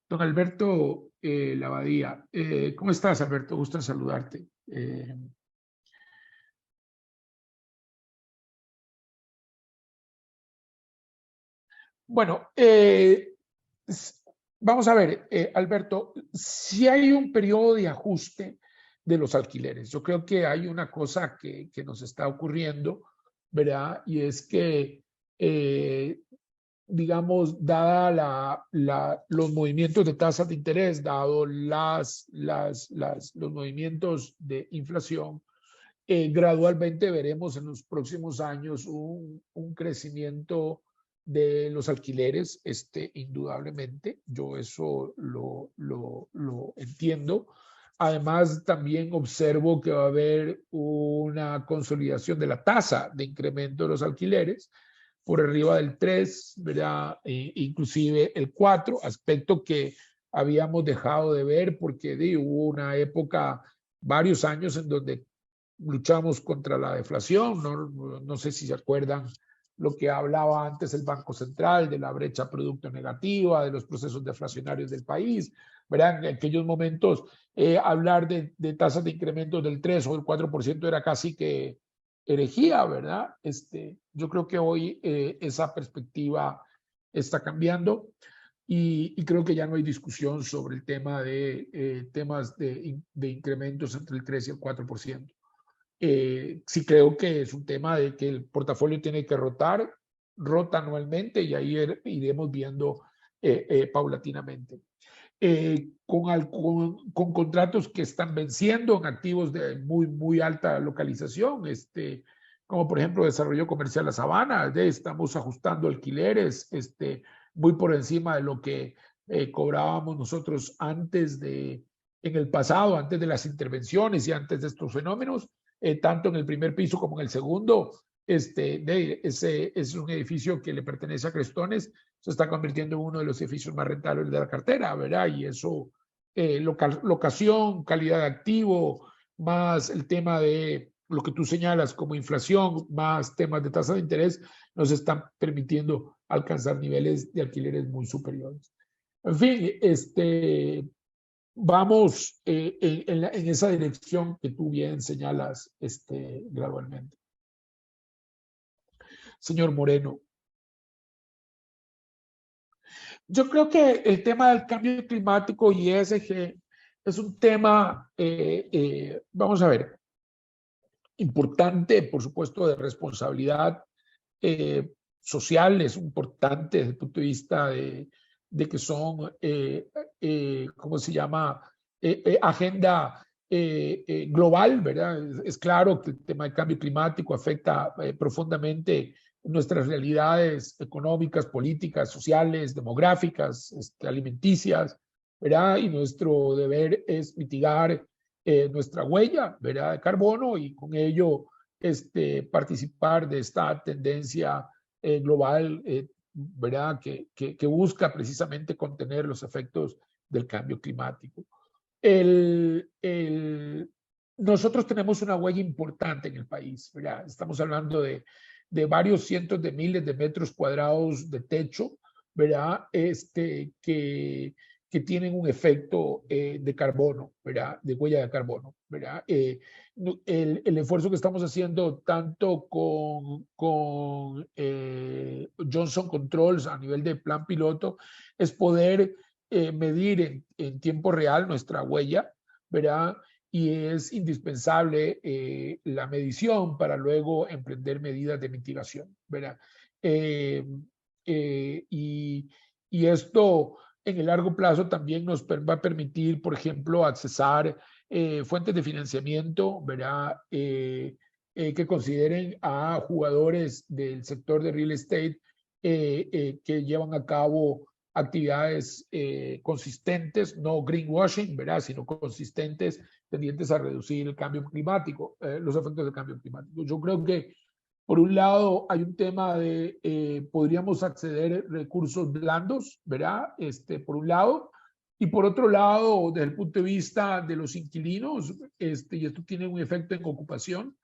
Don Alberto Lavadía, ¿cómo estás, Alberto? Gusto en saludarte. Bueno, vamos a ver, Alberto, si hay un periodo de ajuste de los alquileres. Yo creo que hay una cosa que nos está ocurriendo, ¿verdad? Y es que, digamos, dada los movimientos de tasas de interés, dado los movimientos de inflación, gradualmente veremos en los próximos años un crecimiento de los alquileres, indudablemente. Yo eso lo entiendo. Además, también observo que va a haber una consolidación de la tasa de incremento de los alquileres por arriba del 3, ¿verdad? Inclusive el 4, aspecto que habíamos dejado de ver porque hubo una época, varios años en donde luchamos contra la deflación. No sé si se acuerdan lo que hablaba antes el Banco Central de la brecha producto negativa, de los procesos deflacionarios del país, ¿verdad? En aquellos momentos hablar de tasas de incremento del 3 o del 4% era casi que herejía, ¿verdad? Yo creo que hoy esa perspectiva está cambiando y creo que ya no hay discusión sobre el tema de temas de incrementos entre el 3 y el 4%. Sí creo que es un tema de que el portafolio tiene que rota anualmente y ahí iremos viendo paulatinamente. Con contratos que están venciendo en activos de muy alta localización, como por ejemplo desarrollo comercial La Sabana, estamos ajustando alquileres muy por encima de lo que cobrábamos nosotros en el pasado, antes de las intervenciones y antes de estos fenómenos, tanto en el primer piso como en el segundo. Ese es un edificio que le pertenece a Crestones, se está convirtiendo en uno de los edificios más rentables de la cartera, ¿verdad? Y eso, locación, calidad de activo, más el tema de lo que tú señalas como inflación, más temas de tasa de interés, nos están permitiendo alcanzar niveles de alquileres muy superiores. En fin, vamos en esa dirección que tú bien señalas gradualmente. Señor Moreno. Yo creo que el tema del cambio climático y ESG es un tema, vamos a ver, importante, por supuesto, de responsabilidad social, es importante desde el punto de vista de que son, ¿cómo se llama? Agenda global, ¿verdad? Es claro que el tema del cambio climático afecta profundamente nuestras realidades económicas, políticas, sociales, demográficas, alimenticias, ¿verdad? Y nuestro deber es mitigar nuestra huella, ¿verdad? De carbono y con ello participar de esta tendencia global, ¿verdad? Que busca precisamente contener los efectos del cambio climático. Nosotros tenemos una huella importante en el país, ¿verdad? Estamos hablando de varios cientos de miles de metros cuadrados de techo, ¿verdad? Que tienen un efecto de carbono, ¿verdad? De huella de carbono, ¿verdad? El esfuerzo que estamos haciendo tanto con Johnson Controls a nivel de plan piloto es poder medir en tiempo real nuestra huella, ¿verdad? Y es indispensable la medición para luego emprender medidas de mitigación, ¿verdad? Eh, y esto en el largo plazo también nos va a permitir, por ejemplo, accesar fuentes de financiamiento, ¿verdad? Que consideren a jugadores del sector de real estate que llevan a cabo actividades consistentes, no greenwashing, ¿verdad? Sino consistentes, tendientes a reducir el cambio climático, los efectos del cambio climático. Yo creo que por un lado, hay un tema de podríamos acceder a recursos blandos, ¿verdad? Por un lado. Y por otro lado, desde el punto de vista de los inquilinos, y esto tiene un efecto en ocupación,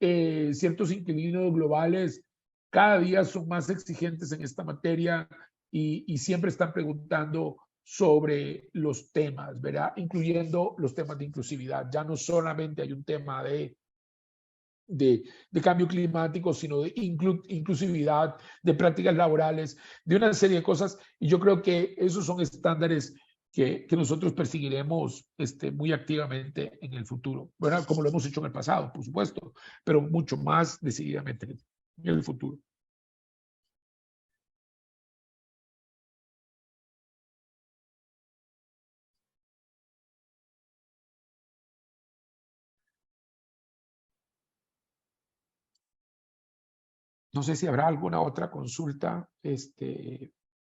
ciertos inquilinos globales cada día son más exigentes en esta materia y siempre están preguntando sobre los temas, ¿verdad? Incluyendo los temas de inclusividad. Ya no solamente hay un tema de cambio climático, sino de inclusividad, de prácticas laborales, de una serie de cosas. Y yo creo que esos son estándares que nosotros perseguiremos muy activamente en el futuro. Bueno, como lo hemos hecho en el pasado, por supuesto, pero mucho más decididamente en el futuro. No sé si habrá alguna otra consulta.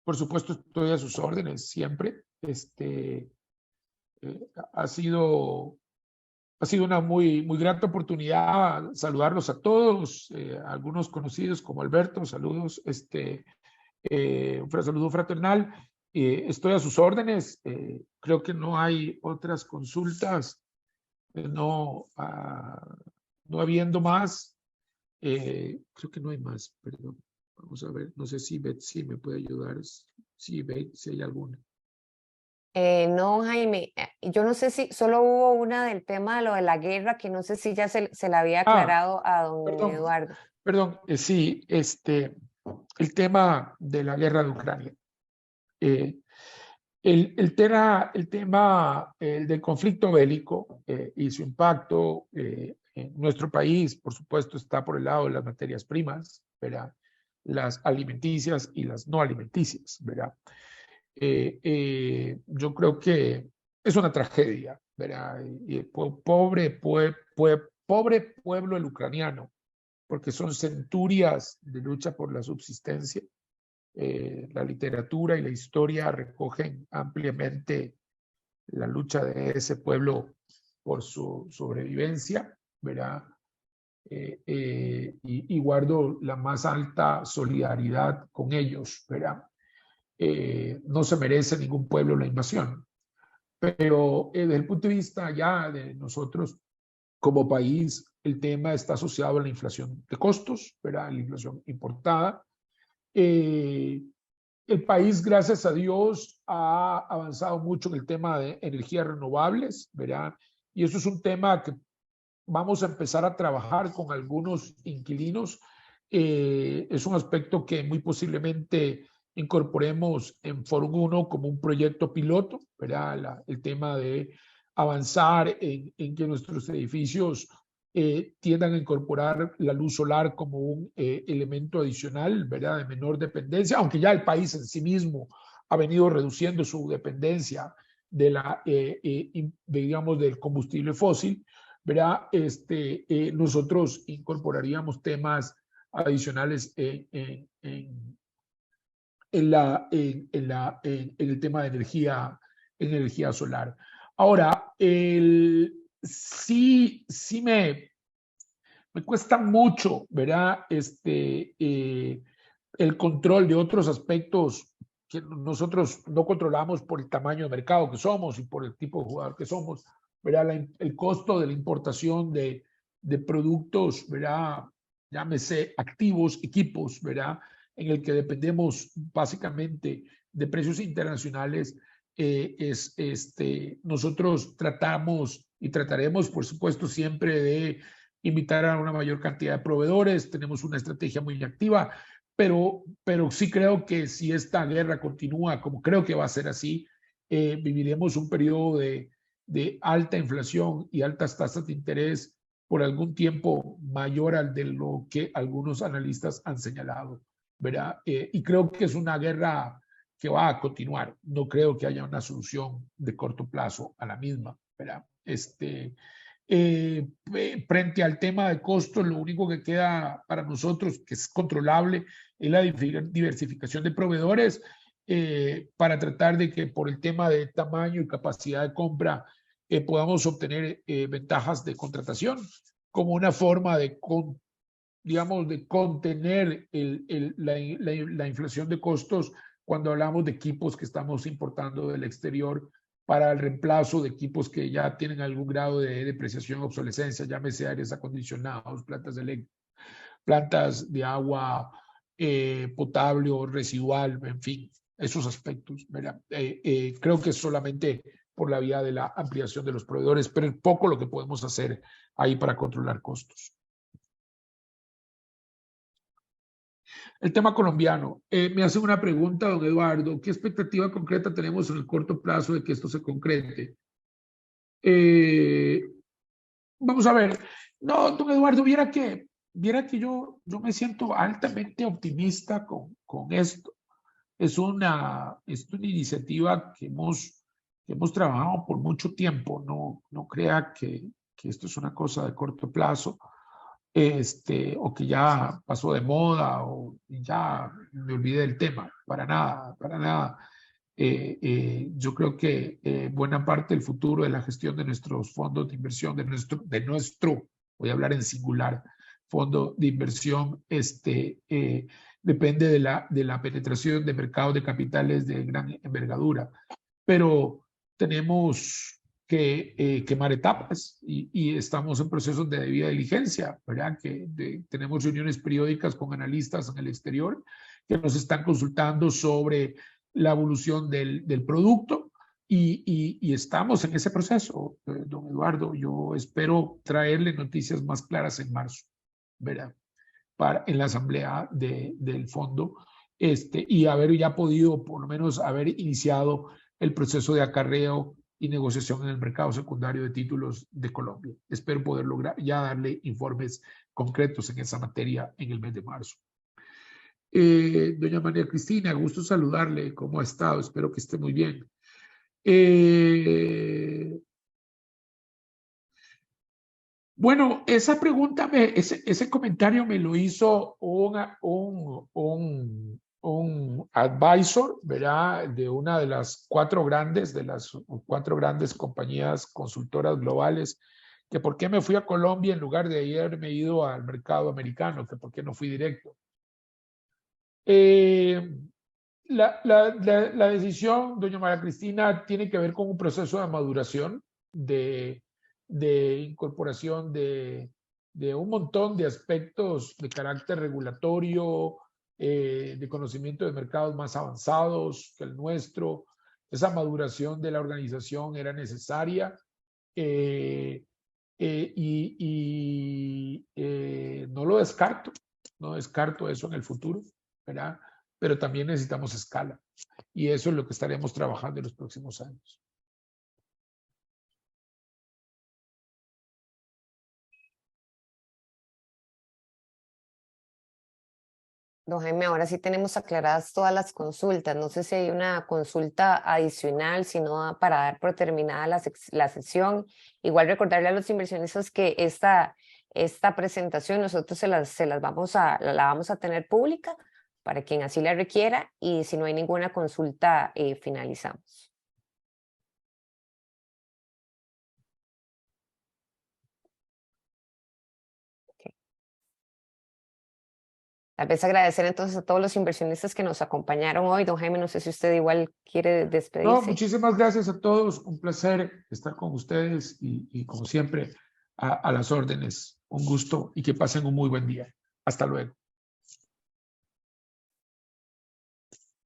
Por supuesto, estoy a sus órdenes siempre. Ha sido una muy grata oportunidad saludarlos a todos, algunos conocidos como Alberto, saludos, un saludo fraternal. Estoy a sus órdenes. Creo que no hay otras consultas, no habiendo más. Creo que no hay más, perdón. Vamos a ver, no sé si Betsy me puede ayudar. Sí, Betsy, si hay alguna. No, Jaime, yo no sé si solo hubo una del tema de lo de la guerra, que no sé si ya se la había aclarado a don Perdón, Eduardo. perdón, sí, el tema de la guerra de Ucrania. El tema del conflicto bélico y su impacto en nuestro país, por supuesto, está por el lado de las materias primas, ¿verdad? Las alimenticias y las no alimenticias, ¿verdad? Yo creo que es una tragedia, ¿verdad? Pobre pueblo el ucraniano, porque son centurias de lucha por la subsistencia. La literatura y la historia recogen ampliamente la lucha de ese pueblo por su sobrevivencia, ¿verdad? Y guardo la más alta solidaridad con ellos, ¿verdad? No se merece ningún pueblo la invasión, pero desde el punto de vista ya de nosotros como país, el tema está asociado a la inflación de costos, ¿verdad? La inflación importada. El país, gracias a Dios, ha avanzado mucho en el tema de energías renovables, ¿verdad? Y eso es un tema que vamos a empezar a trabajar con algunos inquilinos. Es un aspecto que muy posiblemente incorporemos en Fórum 1 como un proyecto piloto, ¿verdad? El tema de avanzar en que nuestros edificios tiendan a incorporar la luz solar como un elemento adicional, ¿verdad? De menor dependencia, aunque ya el país en sí mismo ha venido reduciendo su dependencia digamos, del combustible fósil, ¿verdad? Nosotros incorporaríamos temas adicionales en el tema de energía solar. Ahora, sí me cuesta mucho, ¿verdad? El control de otros aspectos que nosotros no controlamos por el tamaño de mercado que somos y por el tipo de jugador que somos, ¿verdad? El costo de la importación de productos, ¿verdad? Llámese activos, equipos, ¿verdad? En el que dependemos básicamente de precios internacionales. Nosotros tratamos y trataremos, por supuesto, siempre de invitar a una mayor cantidad de proveedores. Tenemos una estrategia muy activa, pero sí creo que si esta guerra continúa, como creo que va a ser así, viviremos un periodo de alta inflación y altas tasas de interés por algún tiempo mayor al de lo que algunos analistas han señalado, ¿verdad? Y creo que es una guerra que va a continuar. No creo que haya una solución de corto plazo a la misma, ¿verdad? Frente al tema de costos, lo único que queda para nosotros, que es controlable, es la diversificación de proveedores para tratar de que por el tema de tamaño y capacidad de compra podamos obtener ventajas de contratación como una forma de, digamos, de contener la inflación de costos cuando hablamos de equipos que estamos importando del exterior para el reemplazo de equipos que ya tienen algún grado de depreciación o obsolescencia, llámese aires acondicionados, plantas de agua potable o residual, en fin, esos aspectos. Creo que es solamente por la vía de la ampliación de los proveedores, pero es poco lo que podemos hacer ahí para controlar costos. El tema colombiano. Me hace una pregunta, don Eduardo. ¿Qué expectativa concreta tenemos en el corto plazo de que esto se concrete? Vamos a ver. No, don Eduardo, viera que yo me siento altamente optimista con esto. Es una iniciativa que hemos trabajado por mucho tiempo. No crea que esto es una cosa de corto plazo. o que ya pasó de moda o ya me olvidé del tema, para nada, para nada. Yo creo que buena parte del futuro de la gestión de nuestros fondos de inversión, de nuestro, voy a hablar en singular, fondo de inversión, depende de la penetración de mercados de capitales de gran envergadura. Pero tenemos que quemar etapas y estamos en procesos de debida diligencia, ¿verdad? Tenemos reuniones periódicas con analistas en el exterior que nos están consultando sobre la evolución del producto y estamos en ese proceso, don Eduardo. Yo espero traerle noticias más claras en marzo, ¿verdad? En la asamblea del fondo y haber ya podido por lo menos haber iniciado el proceso de acarreo y negociación en el mercado secundario de títulos de Colombia. Espero poder lograr ya darle informes concretos en esa materia en el mes de marzo. Doña María Cristina, gusto saludarle. ¿Cómo ha estado? Espero que esté muy bien. Bueno, esa pregunta, ese comentario me lo hizo un advisor, ¿verdad? De una de las cuatro grandes compañías consultoras globales, que por qué me fui a Colombia en lugar de haberme ido al mercado americano, que por qué no fui directo. La decisión, doña María Cristina, tiene que ver con un proceso de maduración, de incorporación de un montón de aspectos de carácter regulatorio, de conocimiento de mercados más avanzados que el nuestro. Esa maduración de la organización era necesaria no lo descarto, no descarto eso en el futuro, ¿verdad? Pero también necesitamos escala y eso es lo que estaremos trabajando en los próximos años. Don Jaime, ahora sí tenemos aclaradas todas las consultas. No sé si hay una consulta adicional, sino para dar por terminada la sesión. Igual recordarle a los inversionistas que esta presentación nosotros la vamos a tener pública para quien así la requiera y si no hay ninguna consulta, finalizamos. Tal vez agradecer entonces a todos los inversionistas que nos acompañaron hoy. Don Jaime, no sé si usted igual quiere despedirse. No, muchísimas gracias a todos. Un placer estar con ustedes y como siempre, a las órdenes. Un gusto y que pasen un muy buen día. Hasta luego.